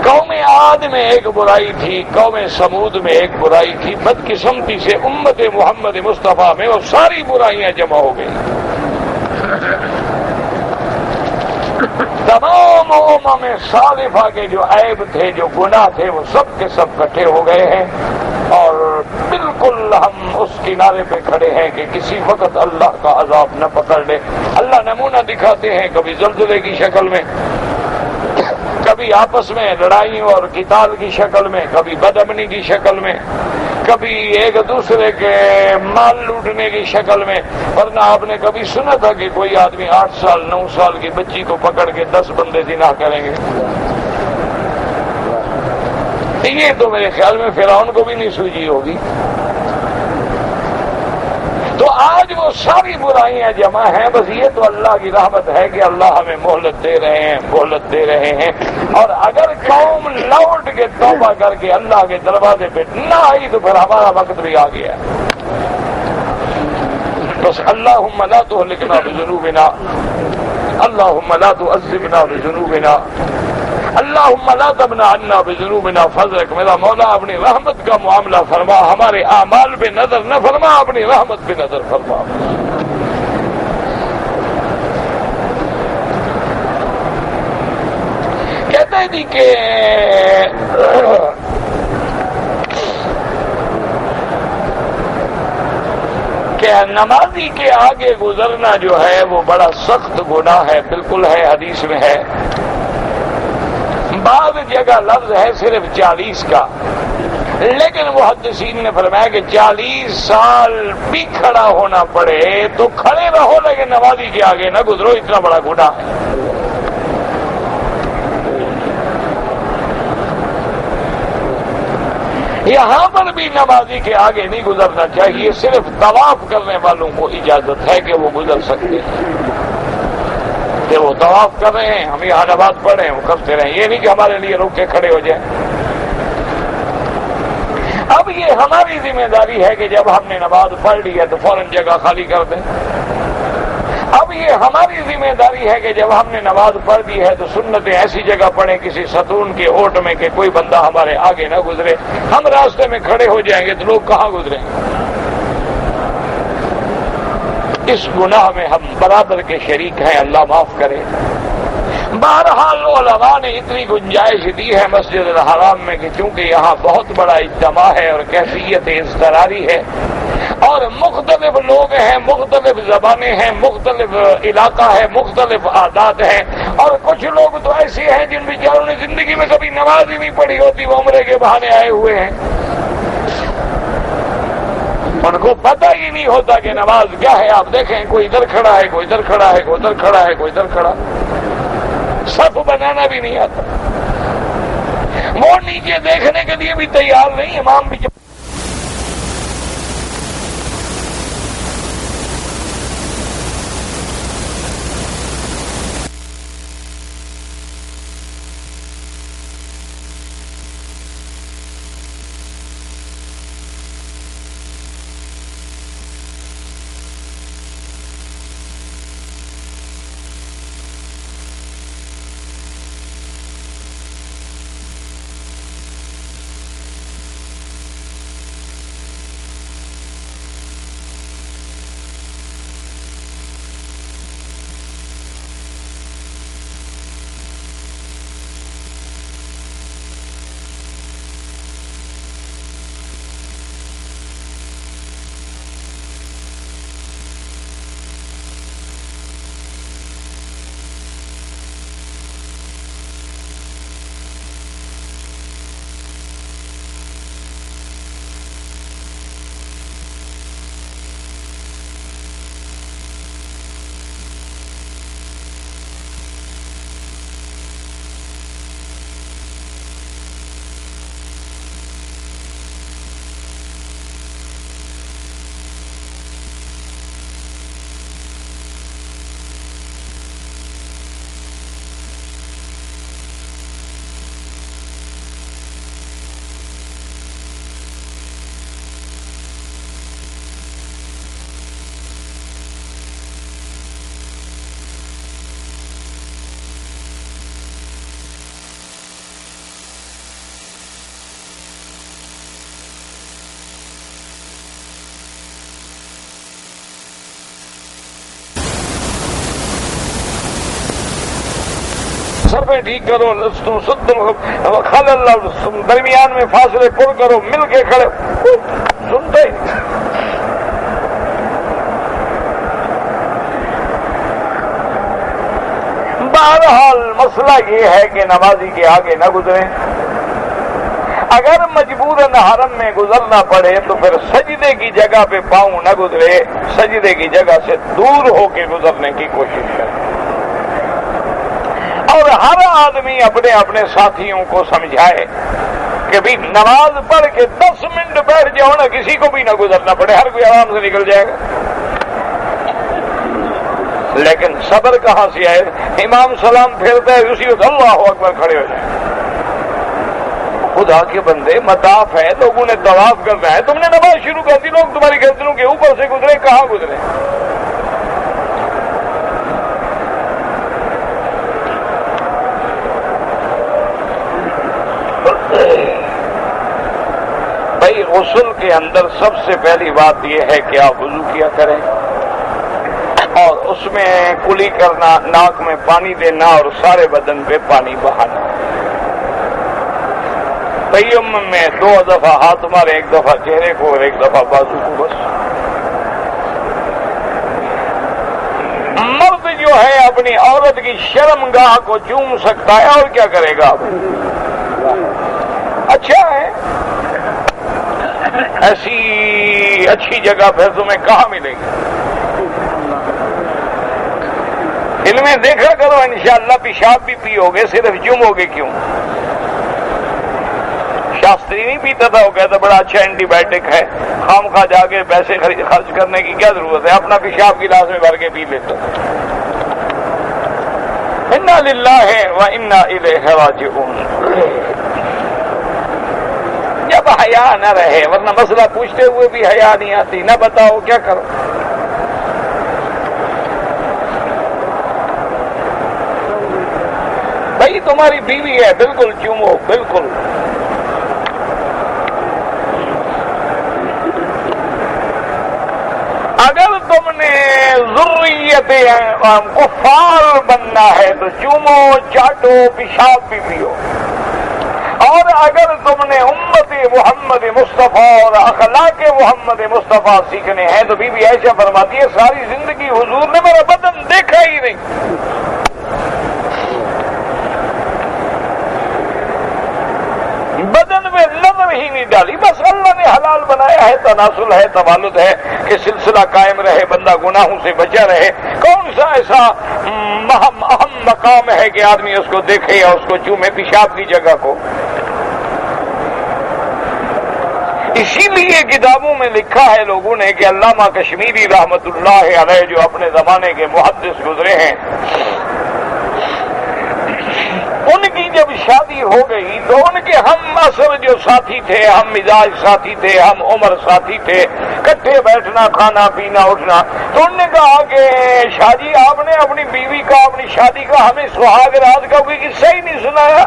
قوم عاد میں ایک برائی تھی، قوم سمود میں ایک برائی تھی. بدقسمتی سے امت محمد مصطفیٰ میں وہ ساری برائیاں جمع ہو گئی. تمام امم سالفہ کے جو عیب تھے، جو گناہ تھے، وہ سب کے سب اکٹھے ہو گئے ہیں. اور بالکل ہم اس کنارے پہ کھڑے ہیں کہ کسی وقت اللہ کا عذاب نہ پکڑ لے. اللہ نمونہ دکھاتے ہیں، کبھی زلزلے کی شکل میں، کبھی آپس میں لڑائیوں اور قتال کی شکل میں، کبھی بدامنی کی شکل میں، کبھی ایک دوسرے کے مال لوٹنے کی شکل میں. ورنہ آپ نے کبھی سنا تھا کہ کوئی آدمی 8 سال 9 سال کی بچی کو پکڑ کے 10 بندے زنا کریں گے؟ یہ تو میرے خیال میں فرعون کو بھی نہیں سوجی ہوگی. تو آج وہ ساری برائیاں جمع ہیں. بس یہ تو اللہ کی رحمت ہے کہ اللہ ہمیں مہلت دے رہے ہیں، مہلت دے رہے ہیں. اور اگر قوم لوٹ کے توبہ کر کے اللہ کے دروازے پہ نہ آئی تو پھر ہمارا وقت بھی آ گیا. بس اللہم لا تہلکنا بذنوبنا، اللہم لا تعذبنا بذنوبنا، اللہم لا تمنع عنا بذنوبنا فضلک. میرا مولا اپنی رحمت کا معاملہ فرما، ہمارے اعمال پہ نظر نہ فرما، اپنی رحمت پہ نظر فرما. کہتے ہیں جی کہ نمازی کے آگے گزرنا جو ہے وہ بڑا سخت گناہ ہے. بالکل ہے، حدیث میں ہے. بعض جگہ لفظ ہے صرف 40 کا، لیکن محدثین نے فرمایا کہ 40 سال بھی کھڑا ہونا پڑے تو کھڑے رہو، لیکن نمازی کے آگے نہ گزرو، اتنا بڑا گناہ ہے. یہاں پر بھی نمازی کے آگے نہیں گزرنا چاہیے، صرف طواف کرنے والوں کو اجازت ہے کہ وہ گزر سکتے ہیں. کہ وہ طواف کر رہے ہیں، ہم یہاں نماز پڑھ رہے ہیں، وہ کرتے رہیں، یہ نہیں کہ ہمارے لیے روک کے کھڑے ہو جائیں۔ اب یہ ہماری ذمہ داری ہے کہ جب ہم نے نماز پڑھ لی ہے تو فوراً جگہ خالی کر دیں۔ اب یہ ہماری ذمہ داری ہے کہ جب ہم نے نماز پڑھ دی ہے تو سنتیں ایسی جگہ پڑھیں کسی ستون کے اوٹ میں کہ کوئی بندہ ہمارے آگے نہ گزرے۔ ہم راستے میں کھڑے ہو جائیں گے تو لوگ کہاں گزریں گے؟ اس گناہ میں ہم برابر کے شریک ہیں، اللہ معاف کرے۔ بہرحال علماء نے اتنی گنجائش دی ہے مسجد الحرام میں کہ چونکہ یہاں بہت بڑا اجتماع ہے اور کیفیت اضطراری ہے اور مختلف لوگ ہیں، مختلف زبانیں ہیں، مختلف علاقہ ہے، مختلف عادات ہیں، اور کچھ لوگ تو ایسے ہیں جن بیچاروں نے زندگی میں کبھی نماز ہی نہیں پڑھی ہوتی، وہ عمرے کے بہانے آئے ہوئے ہیں، ان کو پتہ ہی نہیں ہوتا کہ نماز کیا ہے۔ آپ دیکھیں کوئی ادھر کھڑا ہے، کوئی ادھر کھڑا ہے، کوئی ادھر کھڑا ہے، کوئی ادھر کھڑا، صف بنانا بھی نہیں آتا، وہ نیچے دیکھنے کے لیے بھی تیار نہیں، امام بھی صرفیں ٹھیک کرو، خلل درمیان میں فاصلے پر کرو، مل کے کھڑے، سنتے بہرحال مسئلہ یہ ہے کہ نمازی کے آگے نہ گزریں۔ اگر مجبوراً حرم میں گزرنا پڑے تو پھر سجدے کی جگہ پہ پاؤں نہ گزرے، سجدے کی جگہ سے دور ہو کے گزرنے کی کوشش کرے، اور ہر آدمی اپنے اپنے ساتھیوں کو سمجھائے کہ بھی نماز پڑھ کے 10 منٹ بیٹھ جاؤ نا، کسی کو بھی نہ گزرنا پڑے، ہر کوئی آرام سے نکل جائے گا۔ لیکن صبر کہاں سے آئے؟ امام سلام پھیرتا ہے اسی وقت اللہ اکبر کھڑے ہو جائیں۔ خدا کے بندے، مطاف ہے، لوگوں نے طواف کرنا ہے، تم نے نماز شروع کر دی، لوگ تمہاری گردنوں کے اوپر سے گزرے، کہاں گزرے؟ بھائی غسل کے اندر سب سے پہلی بات یہ ہے کہ آپ وضو کیا کریں اور اس میں کلی کرنا، ناک میں پانی دینا اور سارے بدن پہ پانی بہانا۔ تیمم میں 2 دفعہ ہاتھ مارے، 1 دفعہ چہرے کو اور 1 دفعہ بازو کو، بس۔ مرد جو ہے اپنی عورت کی شرمگاہ کو چوم سکتا ہے، اور کیا کرے گا؟ اچھا ہے، ایسی اچھی جگہ پھر تمہیں کہاں ملے گی؟ دل میں دیکھا کرو، انشاءاللہ پیشاب بھی پیو گے، صرف چومو گے کیوں؟ شاستری نہیں پیتا تھا، وہ کہتا بڑا اچھا اینٹی بائیوٹک ہے، خام خواہ جا کے پیسے خرچ کرنے کی کیا ضرورت ہے، اپنا پیشاب گلاس میں بھر کے پی لیتا۔ للہ و انا الیہ راجعون۔ جب حیا نہ رہے، ورنہ مسئلہ پوچھتے ہوئے بھی حیا نہیں آتی، نہ بتاؤ کیا کرو۔ بھائی تمہاری بیوی ہے، بالکل چومو، بالکل۔ اگر تم نے ذریت کفار بننا ہے تو چومو، چاٹو، پیشاب بھی پیو، اور اگر تم نے امت محمد مصطفیٰ اور اخلاق محمد مصطفیٰ سیکھنے ہیں تو بی بی عائشہ فرماتی ہے ساری زندگی حضور نے میرا بدن دیکھا ہی نہیں، بدن میں نظر ہی نہیں ڈالی، بس اللہ نے حلال بنایا ہے، تناسل ہے، توالد ہے کہ سلسلہ قائم رہے، بندہ گناہوں سے بچا رہے۔ کون سا ایسا اہم مقام ہے کہ آدمی اس کو دیکھے یا اس کو چومے پیشاب کی جگہ کو؟ اسی لیے کتابوں میں لکھا ہے لوگوں نے کہ علامہ کشمیری رحمت اللہ علیہ جو اپنے زمانے کے محدث گزرے ہیں، ان کی جب شادی ہو گئی تو ان کے ہم عصر جو ساتھی تھے، ہم مزاج ساتھی تھے، ہم عمر ساتھی تھے، کٹھے بیٹھنا، کھانا پینا، اٹھنا، تو انہوں نے کہا کہ شاہ جی آپ نے اپنی بیوی کا، اپنی شادی کا ہمیں سہاگ رات کا کوئی قصہ ہی نہیں سنایا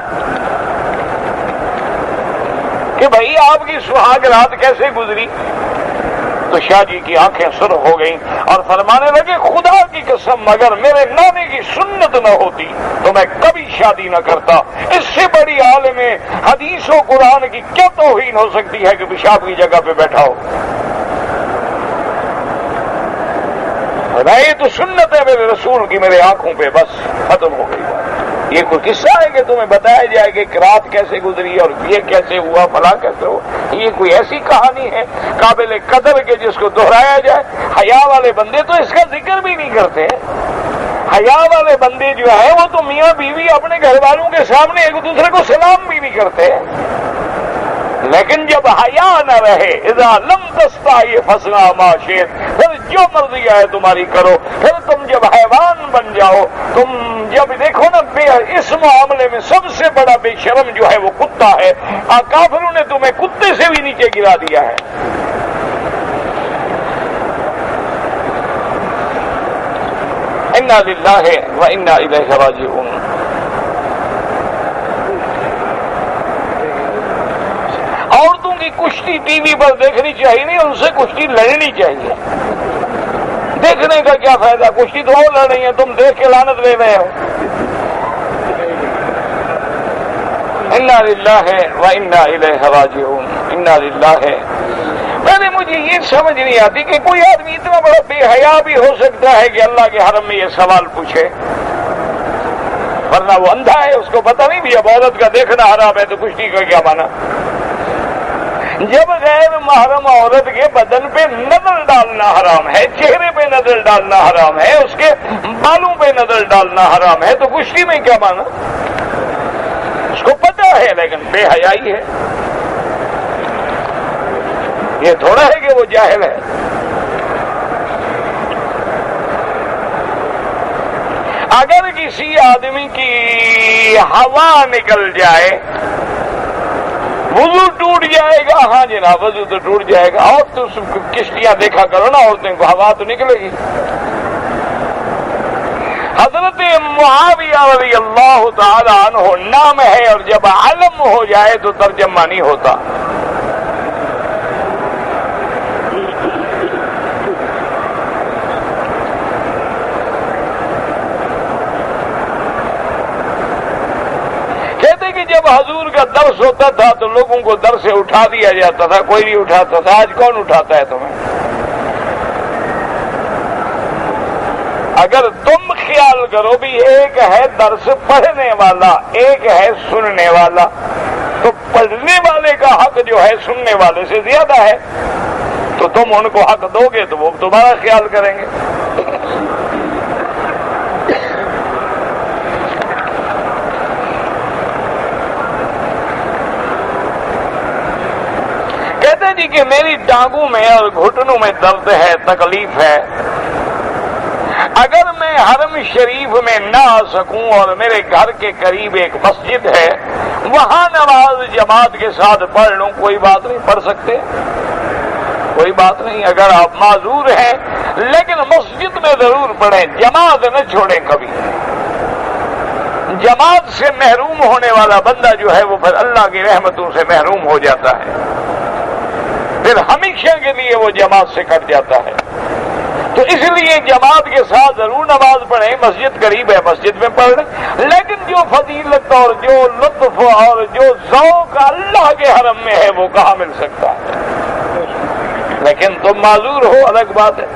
کہ بھائی آپ کی سہاگ رات کیسے گزری؟ تو شاہ جی کی آنکھیں سرخ ہو گئیں اور فرمانے لگے خدا کی قسم اگر میرے نانے کی سنت نہ ہوتی تو میں کبھی شادی نہ کرتا، اس سے بڑی عالم حدیث و قرآن کی کیا توہین ہو سکتی ہے کہ پیشاب کی جگہ پہ بیٹھا ہو؟ یہ تو سنت ہے میرے رسول کی میرے آنکھوں پہ، بس ختم ہو گئی بات۔ یہ کوئی قصہ ہے کہ تمہیں بتایا جائے کہ رات کیسے گزری اور یہ کیسے ہوا، فلاں کیسے ہوا؟ یہ کوئی ایسی کہانی ہے قابل قدر کہ جس کو دہرایا جائے؟ حیا والے بندے تو اس کا ذکر بھی نہیں کرتے۔ حیا والے بندے جو ہیں وہ تو میاں بیوی اپنے گھر والوں کے سامنے ایک دوسرے کو سلام بھی نہیں کرتے، لیکن جب حیا نہ رہے، اذا لم تستحی فاصنع ما شئت، پھر جو مرضی آئے تمہاری کرو، پھر تم جب حیوان بن جاؤ، تم جب دیکھو نا اس معاملے میں سب سے بڑا بے شرم جو ہے وہ کتا ہے، کافروں نے تمہیں کتے سے بھی نیچے گرا دیا ہے۔ انا للہ و انا الیہ راجعون۔ عورتوں کی کشتی ٹی وی پر دیکھنی چاہیے نہیں، ان سے کشتی لڑنی چاہیے۔ دیکھنے کا کیا فائدہ، کشتی تو اور لڑ رہی ہے، تم دیکھ کے لعنت لے رہے ہو۔ انا للہ و انا الیہ راجعون۔ انا للہ۔ پہلے مجھے یہ سمجھ نہیں آتی کہ کوئی آدمی اتنا بڑا بے حیا بھی ہو سکتا ہے کہ اللہ کے حرم میں یہ سوال پوچھے، ورنہ وہ اندھا ہے، اس کو پتہ نہیں بھی اب عورت کا دیکھنا حرام ہے تو کشتی کا کیا مانا؟ جب غیر محرم عورت کے بدن پہ نظر ڈالنا حرام ہے، چہرے پہ نظر ڈالنا حرام ہے، اس کے بالوں پہ نظر ڈالنا حرام ہے، تو کشتی میں کیا مانا؟ اس کو پتہ ہے لیکن بے حیائی ہے۔ یہ تھوڑا ہے کہ وہ جاہل ہے۔ اگر کسی آدمی کی ہوا نکل جائے وضو ٹوٹ جائے گا؟ ہاں جناب وضو تو ٹوٹ جائے گا، اور تو کشتیاں دیکھا کرو نا، عورتیں کو ہوا تو نکلے گی۔ حضرت معاویہ رضی اللہ تعالی عنہ نام ہے اور جب علم ہو جائے تو ترجمہ نہیں ہوتا۔ کہتے کہ جب حضور کا درس ہوتا تھا تو لوگوں کو درس سے اٹھا دیا جاتا تھا، کوئی نہیں اٹھاتا تھا۔ آج کون اٹھاتا ہے تمہیں؟ اگر تم خیال کرو بھی ایک ہے درس پڑھنے والا، ایک ہے سننے والا، تو پڑھنے والے کا حق جو ہے سننے والے سے زیادہ ہے، تو تم ان کو حق دو گے تو وہ تمہارا خیال کریں گے۔ کہتے جی کہ میری ٹانگوں میں اور گھٹنوں میں درد ہے، تکلیف ہے، اگر میں حرم شریف میں نہ آ سکوں اور میرے گھر کے قریب ایک مسجد ہے وہاں نماز جماعت کے ساتھ پڑھ لوں کوئی بات نہیں، پڑھ سکتے، کوئی بات نہیں اگر آپ معذور ہیں، لیکن مسجد میں ضرور پڑھیں، جماعت نہ چھوڑیں کبھی۔ جماعت سے محروم ہونے والا بندہ جو ہے وہ پھر اللہ کی رحمتوں سے محروم ہو جاتا ہے، پھر ہمیشہ کے لیے وہ جماعت سے کٹ جاتا ہے۔ تو اس لیے جماعت کے ساتھ ضرور نماز پڑھیں، مسجد قریب ہے مسجد میں پڑھ لیں، لیکن جو فضیلت اور جو لطف اور جو ذوق اللہ کے حرم میں ہے وہ کہاں مل سکتا ہے؟ لیکن تم معذور ہو الگ بات ہے۔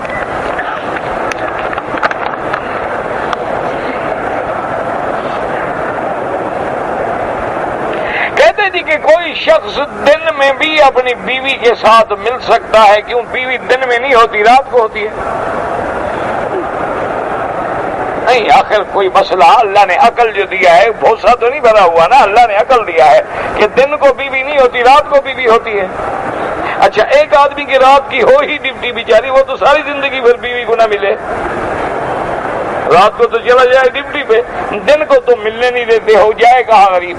کہتے جی کہ کوئی شخص دن میں بھی اپنی بیوی کے ساتھ مل سکتا ہے، کیوں؟ بیوی دن میں نہیں ہوتی، رات کو ہوتی ہے۔ نہیں، آخر کوئی مسئلہ، اللہ نے عقل جو دیا ہے، بھوسا تو نہیں بھرا ہوا نا، اللہ نے عقل دیا ہے کہ دن کو بیوی نہیں ہوتی، رات کو بیوی ہوتی ہے۔ اچھا، ایک آدمی کی رات کی ہو ہی ڈیوٹی بیچاری، وہ تو ساری زندگی پھر بیوی کو نہ ملے، رات کو تو چلا جائے ڈیوٹی پہ، دن کو تو ملنے نہیں دیتے، ہو جائے کہاں غریب؟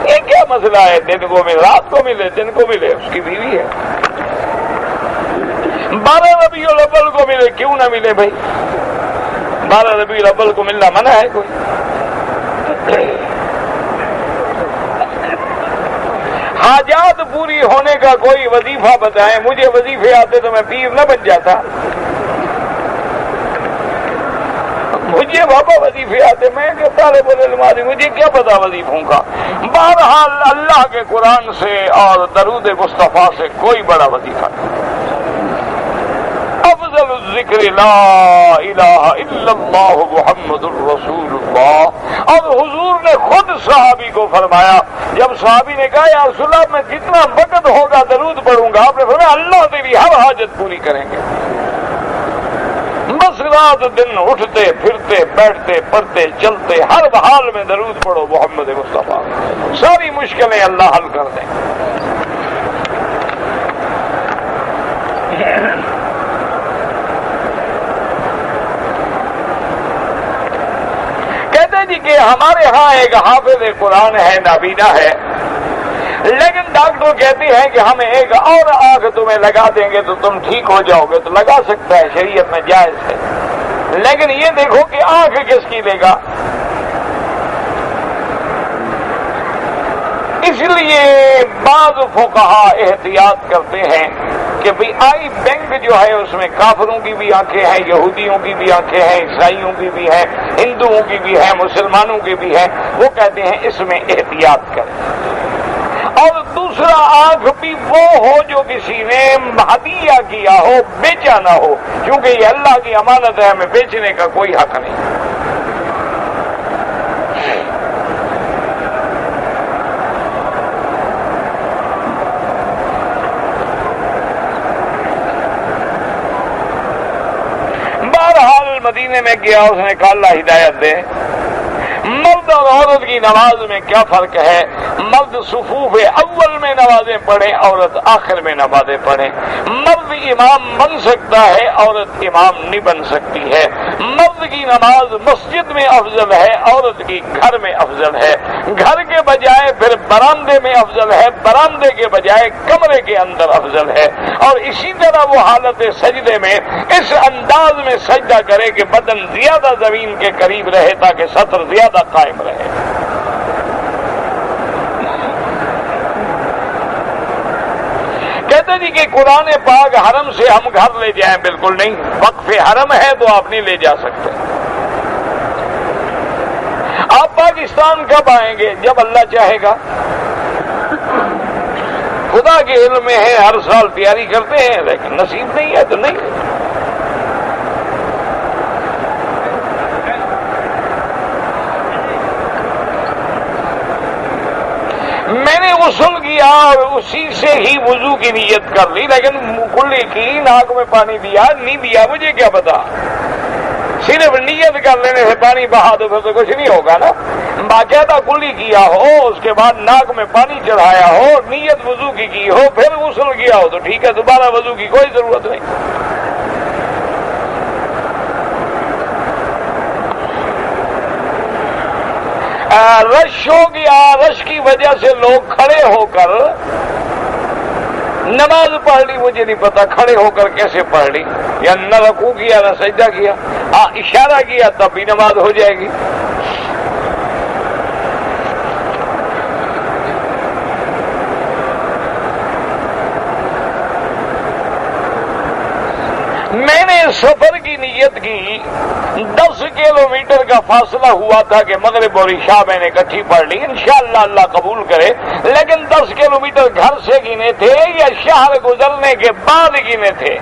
یہ کیا مسئلہ ہے؟ دن کو ملے، رات کو ملے، دن کو ملے، اس کی بیوی ہے۔ 12 ربیع الاول کو ملے، کیوں نہ ملے بھائی؟ 12 ربیع الاول کو ملنا منع ہے کوئی؟ حاجات پوری ہونے کا کوئی وظیفہ بتائیں، مجھے وظیفے آتے تو میں پیر نہ بن جاتا، مجھے بابا وظیفے آتے، میں کہ طالب العلم آدمی، مجھے کیا پتا وظیفوں کا۔ بہرحال اللہ کے قرآن سے اور درود مصطفیٰ سے کوئی بڑا وظیفہ نہیں۔ افضل الذکر لا الہ الا اللہ محمد الرسول اللہ۔ اور حضور نے خود صحابی کو فرمایا، جب صحابی نے کہا یا رسول اللہ میں جتنا وقت ہوگا درود پڑھوں گا، آپ نے فرمایا اللہ تیری ہر حاجت پوری کریں گے۔ بس رات دن اٹھتے پھرتے بیٹھتے پڑھتے چلتے ہر حال میں درود پڑھو محمد مصطفیٰ، ساری مشکلیں اللہ حل کر دیں۔ کہتے جی کہ ہمارے ہاں ایک حافظ قرآن ہے، نابینا ہے، لیکن ڈاکٹر کہتے ہیں کہ ہم ایک اور آنکھ تمہیں لگا دیں گے تو تم ٹھیک ہو جاؤ گے، تو لگا سکتا ہے، شریعت میں جائز ہے، لیکن یہ دیکھو کہ آنکھ کس کی لے گا۔ اس لیے بعض فقہا احتیاط کرتے ہیں کہ بھئی آئی بینک جو ہے اس میں کافروں کی بھی آنکھیں ہیں، یہودیوں کی بھی آنکھیں ہیں، عیسائیوں کی بھی ہیں، ہندوؤں کی بھی ہیں، مسلمانوں کی بھی ہیں، وہ کہتے ہیں اس میں احتیاط کریں۔ اور دوسرا آنکھ بھی وہ ہو جو کسی نے ہدیہ کیا ہو، بیچا نہ ہو، کیونکہ یہ اللہ کی امانت ہے، ہمیں بیچنے کا کوئی حق نہیں۔ بہرحال مدینے میں گیا، اس نے کہا اللہ ہدایت دے، مرد اور عورت کی نماز میں کیا فرق ہے؟ مرد صفوف اول میں نمازیں پڑھیں، عورت آخر میں نمازیں پڑھیں۔ مرد امام بن سکتا ہے، عورت امام نہیں بن سکتی ہے۔ مرد کی نماز مسجد میں افضل ہے، عورت کی گھر میں افضل ہے۔ گھر کے بجائے پھر برآمدے میں افضل ہے، برآمدے کے بجائے کمرے کے اندر افضل ہے۔ اور اسی طرح وہ حالت سجدے میں اس انداز میں سجدہ کرے کہ بدن زیادہ زمین کے قریب رہے تاکہ سطر زیادہ قائم رہے۔ کہتے جی کہ قرآن پاک حرم سے ہم گھر لے جائیں، بالکل نہیں، وقف حرم ہے تو آپ نہیں لے جا سکتے۔ آپ پاکستان کب آئیں گے؟ جب اللہ چاہے گا۔ خدا کے علم میں ہے، ہر سال تیاری کرتے ہیں، لیکن نصیب نہیں ہے تو نہیں۔ میں نے غسل کیا اور اسی سے ہی وضو کی نیت کر لی، لیکن کلی کی، ناک میں پانی دیا نہیں دیا مجھے کیا پتا، صرف نیت کر لینے سے پانی بہا دو پھر تو کچھ نہیں ہوگا نا۔ باقاعدہ کلی کیا ہو، اس کے بعد ناک میں پانی چڑھایا ہو، نیت وضو کی ہو، پھر غسل کیا ہو تو ٹھیک ہے، دوبارہ وضو کی کوئی ضرورت نہیں۔ رش ہو گیا، رش کی وجہ سے لوگ کھڑے ہو کر نماز پڑھ لی، مجھے نہیں پتا کھڑے ہو کر کیسے پڑھ لی، یا نہ رکوع کیا نہ سجدہ کیا، ہاں اشارہ کیا تب بھی نماز ہو جائے گی۔ میں نے سفر کی نیت کی، 10 کلومیٹر کا فاصلہ ہوا تھا کہ مغرب اور عشاء میں نے اکٹھی پڑھ لی، انشاءاللہ اللہ قبول کرے، لیکن 10 کلومیٹر گھر سے گنے تھے یا شہر گزرنے کے بعد گنے تھے؟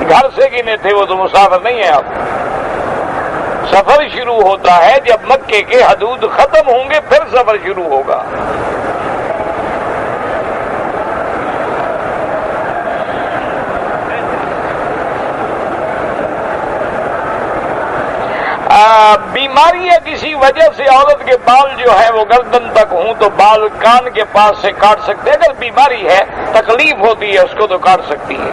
گھر سے گنے تھے، وہ تو مسافر نہیں ہے۔ آپ سفر شروع ہوتا ہے جب مکے کے حدود ختم ہوں گے، پھر سفر شروع ہوگا۔ بیماری یا کسی وجہ سے عورت کے بال جو ہے وہ گردن تک ہوں تو بال کان کے پاس سے کاٹ سکتے ہیں، اگر بیماری ہے تکلیف ہوتی ہے اس کو تو کاٹ سکتی ہے۔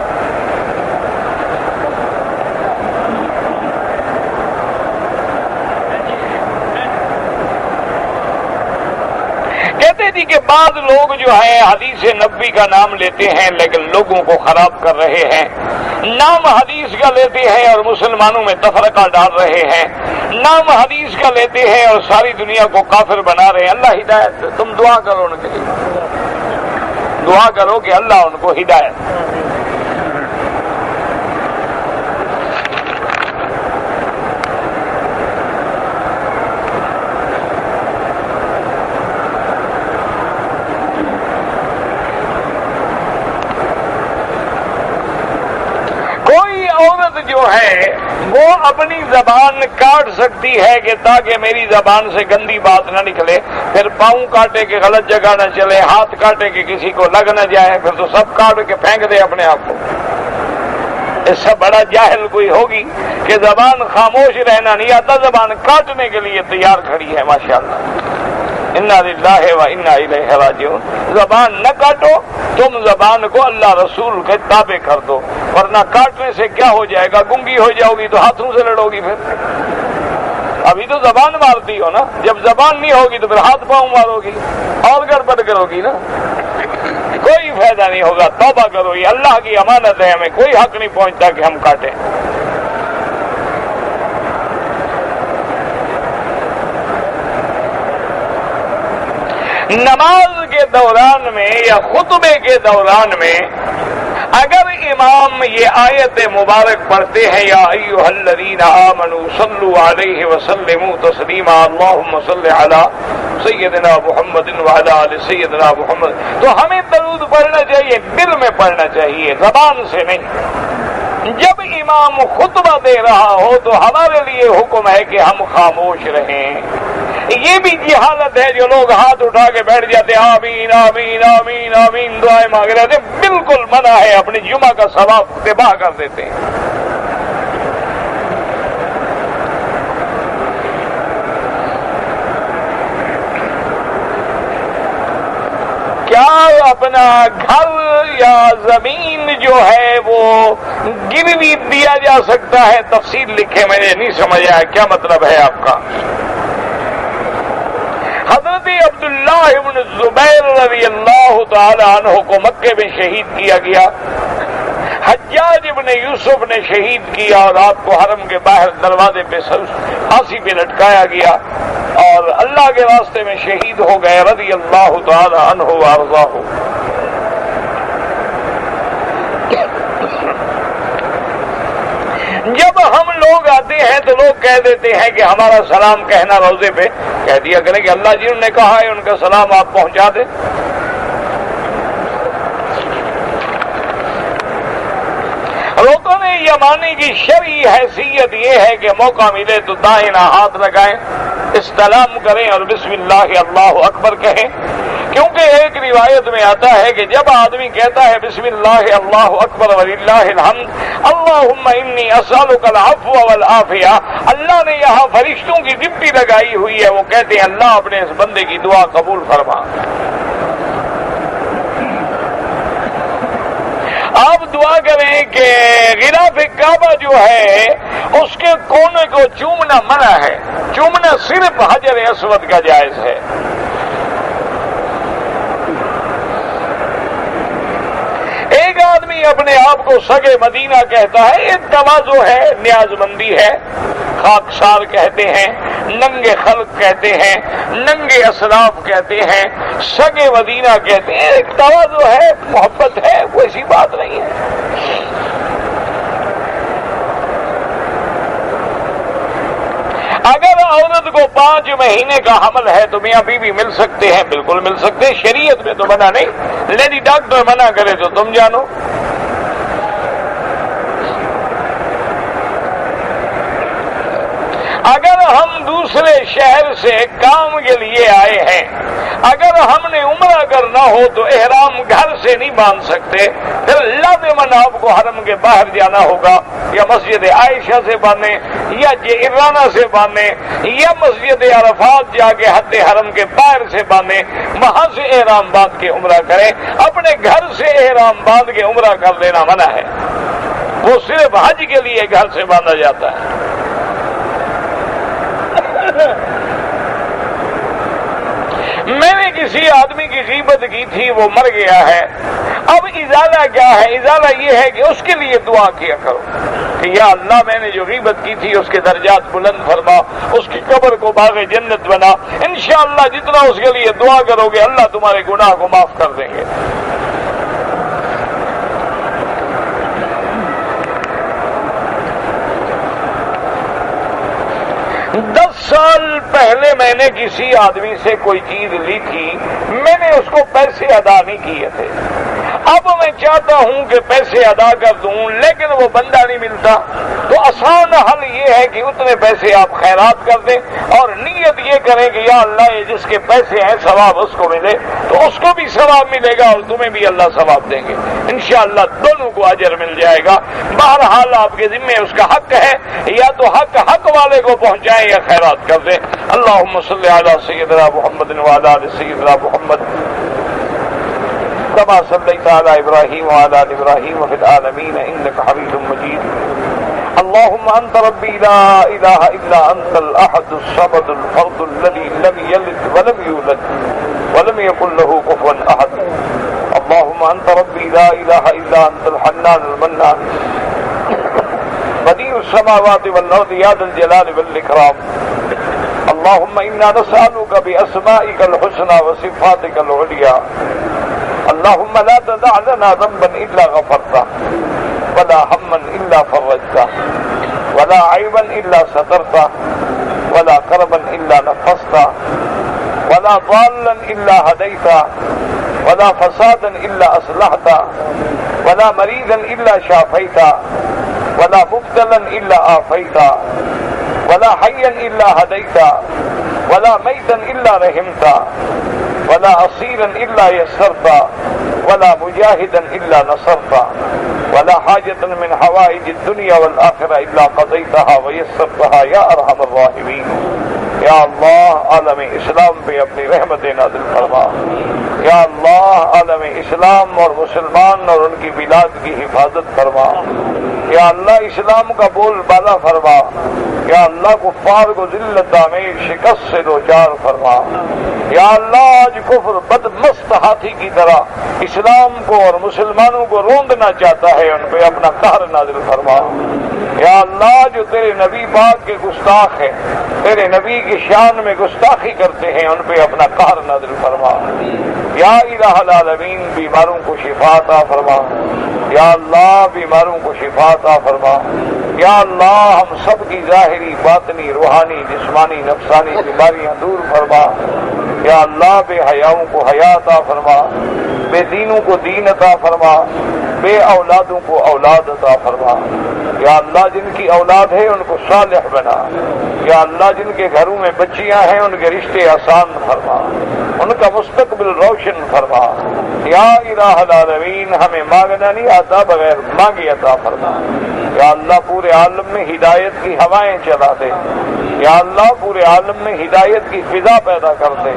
کہتے جی کہ بعض لوگ جو ہیں حدیث نبوی کا نام لیتے ہیں لیکن لوگوں کو خراب کر رہے ہیں، نام حدیث کا لیتے ہیں اور مسلمانوں میں تفرقہ ڈال رہے ہیں، نام حدیث کا لیتے ہیں اور ساری دنیا کو کافر بنا رہے ہیں۔ اللہ ہدایت، تم دعا کرو ان کے لیے، دعا کرو کہ اللہ ان کو ہدایت۔ عورت جو ہے وہ اپنی زبان کاٹ سکتی ہے کہ تاکہ میری زبان سے گندی بات نہ نکلے، پھر پاؤں کاٹے کہ غلط جگہ نہ چلے، ہاتھ کاٹے کہ کسی کو لگ نہ جائے، پھر تو سب کاٹ کے پھینک دے اپنے آپ کو۔ اس سے بڑا جاہل کوئی ہوگی کہ زبان خاموش رہنا نہیں آتا، زبان کاٹنے کے لیے تیار کھڑی ہے ماشاءاللہ۔ انا للہ و انا الیہ راجعون۔ زبان نہ کاٹو، تم زبان کو اللہ رسول کے تابع کر دو، ورنہ کاٹنے سے کیا ہو جائے گا؟ گنگی ہو جاؤ گی تو ہاتھوں سے لڑو گی، پھر ابھی تو زبان مارتی ہو نا، جب زبان نہیں ہوگی تو پھر ہاتھ پاؤں مارو گی اور گڑبڑ کرو گی نا، کوئی فائدہ نہیں ہوگا۔ توبہ کرو، یہ اللہ کی امانت ہے، ہمیں کوئی حق نہیں پہنچتا کہ ہم کاٹیں۔ نماز کے دوران میں یا خطبے کے دوران میں اگر امام یہ آیت مبارک پڑھتے ہیں، یا ایھا الذین آمنوا صلوا علیہ وسلموا تسلیما، اللہم صل علی سیدنا محمد وعلی آل سیدنا محمد، تو ہمیں درود پڑھنا چاہیے، دل میں پڑھنا چاہیے، زبان سے نہیں۔ جب امام خطبہ دے رہا ہو تو ہمارے لیے حکم ہے کہ ہم خاموش رہیں۔ یہ بھی جہالت ہے جو لوگ ہاتھ اٹھا کے بیٹھ جاتے ہیں، آمین آمین آمین آمین دعائیں مانگ رہے تھے، بالکل منع ہے، اپنی جمعہ کا ثواب تباہ کر دیتے ہیں۔ کیا اپنا گھر یا زمین جو ہے وہ گروی دیا جا سکتا ہے؟ تفصیل لکھے، میں نے نہیں سمجھ آیا کیا مطلب ہے آپ کا۔ حضرت عبداللہ ابن زبیر رضی اللہ تعالی عنہ کو مکے میں شہید کیا گیا، حجاج ابن یوسف نے شہید کیا اور آپ کو حرم کے باہر دروازے پہ پھانسی پہ لٹکایا گیا اور اللہ کے راستے میں شہید ہو گئے رضی اللہ تعالی عنہ وارضاہ۔ جب ہم لوگ آتے ہیں تو لوگ کہہ دیتے ہیں کہ ہمارا سلام کہنا روزے پہ، کہہ دیا کریں کہ اللہ جی انہوں نے کہا ہے ان کا سلام آپ پہنچا دیں۔ رکن یمانی کی شرعی حیثیت یہ ہے کہ موقع ملے تو دائیں ہاتھ لگائیں، استلام کریں اور بسم اللہ اللہ اکبر کہیں، کیونکہ ایک روایت میں آتا ہے کہ جب آدمی کہتا ہے بسم اللہ اللہ اکبر وللہ الحمد اللہم انی اسألک العفو والعافیہ، اللہ نے یہاں فرشتوں کی ڈپٹی لگائی ہوئی ہے، وہ کہتے ہیں اللہ اپنے اس بندے کی دعا قبول فرما۔ آپ دعا کریں کہ غلاف کعبہ جو ہے اس کے کونے کو چومنا منع ہے، چومنا ورنہ صرف حجر اسود کا جائز ہے۔ ایک آدمی اپنے آپ کو سگے مدینہ کہتا ہے، ایک تواضع ہے، نیاز مندی ہے، خاکسار کہتے ہیں، ننگے خلق کہتے ہیں، ننگے اسلاف کہتے ہیں، سگے مدینہ کہتے ہیں، ایک تواضع ہے، محبت ہے، کوئی ایسی بات نہیں ہے۔ اگر عورت کو 5 مہینے کا حمل ہے تو میاں بیوی مل سکتے ہیں، بالکل مل سکتے ہیں، شریعت میں تو منع نہیں، لیڈی ڈاکٹر منع کرے تو تم جانو۔ اگر ہم دوسرے شہر سے کام کے لیے آئے ہیں، اگر ہم نے عمرہ کرنا ہو تو احرام گھر سے نہیں باندھ سکتے، پھر لازماً آپ کو حرم کے باہر جانا ہوگا، یا مسجد عائشہ سے باندھیں، یا جعرانہ سے باندھیں، یا مسجد عرفات جا کے حد حرم کے باہر سے باندھیں، وہاں سے احرام باندھ کے عمرہ کریں۔ اپنے گھر سے احرام باندھ کے عمرہ کر لینا منع ہے، وہ صرف حج کے لیے گھر سے باندھا جاتا ہے۔ میں نے کسی آدمی کی غیبت کی تھی، وہ مر گیا ہے، اب ازالہ کیا ہے؟ ازالہ یہ ہے کہ اس کے لیے دعا کیا کرو کہ یا اللہ میں نے جو غیبت کی تھی اس کے درجات بلند فرما، اس کی قبر کو باغ جنت بنا، انشاءاللہ جتنا اس کے لیے دعا کرو گے اللہ تمہارے گناہ کو معاف کر دیں گے۔ 10 سال پہلے میں نے کسی آدمی سے کوئی چیز لی تھی، میں نے اس کو پیسے ادا نہیں کیے تھے، اب میں چاہتا ہوں کہ پیسے ادا کر دوں لیکن وہ بندہ نہیں ملتا، تو آسان حل یہ ہے کہ اتنے پیسے آپ خیرات کر دیں اور نیت یہ کریں کہ یا اللہ یہ جس کے پیسے ہیں ثواب اس کو ملے، تو اس کو بھی ثواب ملے گا اور تمہیں بھی اللہ ثواب دیں گے، انشاءاللہ دونوں کو اجر مل جائے گا۔ بہرحال آپ کے ذمے اس کا حق ہے، یا تو حق والے کو پہنچائیں یا خیرات کر دیں۔ اللہم صلی علی سیدنا محمد وعلی آل سیدنا محمد كما صليت على إبراهيم وعلى آل إبراهيم وفي العالمين إنك حميد مجيد اللهم أنت ربي لا إله إلا أنت الأحد الصمد الفرد الذي لم يلد ولم يولد ولم يكن له كفوا أحد اللهم أنت ربي لا إله إلا أنت الحنان المنان بديع السماوات والأرض يا ذا الجلال والإكرام اللهم إنا نسألك بأسمائك الحسنى وصفاتك العليا اللهم لا تدع لنا ذنبا إلا غفرته ولا هما إلا فرجته ولا عيبا إلا سترته ولا كربا إلا نفسته ولا ضالا إلا هديته ولا فسادا إلا أصلحته ولا مريضا إلا شافيته ولا مبتلا إلا آفيته ولا حيا إلا هديته ولا ميتا إلا رحمته ولا أصيلا إلا يسرته ولا مجاهدا إلا نصرته ولا حاجة من حوائج الدنيا والآخرة إلا قضيتها ويسرتها يا أرحم الراحمين یا اللہ عالم اسلام پہ اپنی رحمت نازل فرما، یا اللہ عالم اسلام اور مسلمان اور ان کی بلاد کی حفاظت فرما، یا اللہ اسلام کا بول بالا فرما، یا اللہ کفار کو ذلت میں شکست سے دوچار فرما، یا اللہ آج کفر بدمست ہاتھی کی طرح اسلام کو اور مسلمانوں کو روندنا چاہتا ہے، ان پہ اپنا قہر نازل فرما، یا اللہ جو تیرے نبی پاک کے گستاخ ہیں، تیرے نبی کی شان میں گستاخی کرتے ہیں، ان پہ اپنا قہر نازل فرما، یا الہ العالمین بیماروں کو شفا عطا فرما، یا اللہ بیماروں کو شفا عطا فرما، یا اللہ ہم سب کی ظاہری باطنی روحانی جسمانی نفسانی بیماریاں دور فرما، یا اللہ بے حیاؤں کو حیا عطا فرما، بے دینوں کو دین عطا فرما، بے اولادوں کو اولاد عطا فرما، یا اللہ جن کی اولاد ہے ان کو صالح بنا، یا اللہ جن کے گھروں میں بچیاں ہیں ان کے رشتے آسان فرما، ان کا مستقبل روشن فرما، یا الہ العالمین ہمیں مانگنا نہیں آتا بغیر مانگے عطا فرما، یا اللہ پورے عالم میں ہدایت کی ہوائیں چلا دے، یا اللہ پورے عالم میں ہدایت کی فضا پیدا کر دے،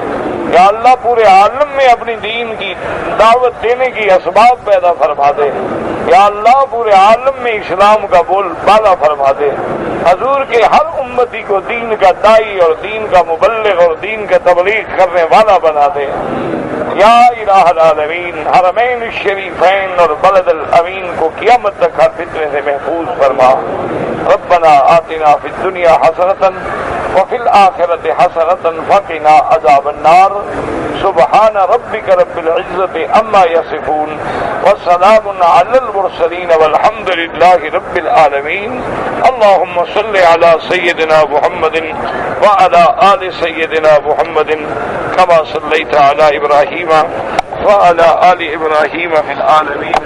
یا اللہ پورے عالم میں اپنی دین کی دعوت دینے کی اسباب پیدا فرما دے، یا اللہ پورے عالم میں اسلام کا بول بالا فرما دے، حضور کے ہر امتی کو دین کا دائی اور دین کا مبلغ اور دین کا تبلیغ کرنے والا بنا دے یا الہ العالمین۔ حرمین الشریفین اور بلد الامین کو قیامت تک ہر فتنے سے محفوظ فرما۔ ربنا آتنا فی الدنیا حسنۃ وفی الآخرۃ حسنۃ وقنا عذاب النار۔ سبحان ربک رب العزۃ عما یصفون وسلام علی المرسلین والحمد للہ رب العالمین۔ اللهم صل على سيدنا محمد وعلى آل سيدنا محمد كما صليت على إبراهيم وعلى آل إبراهيم في العالمين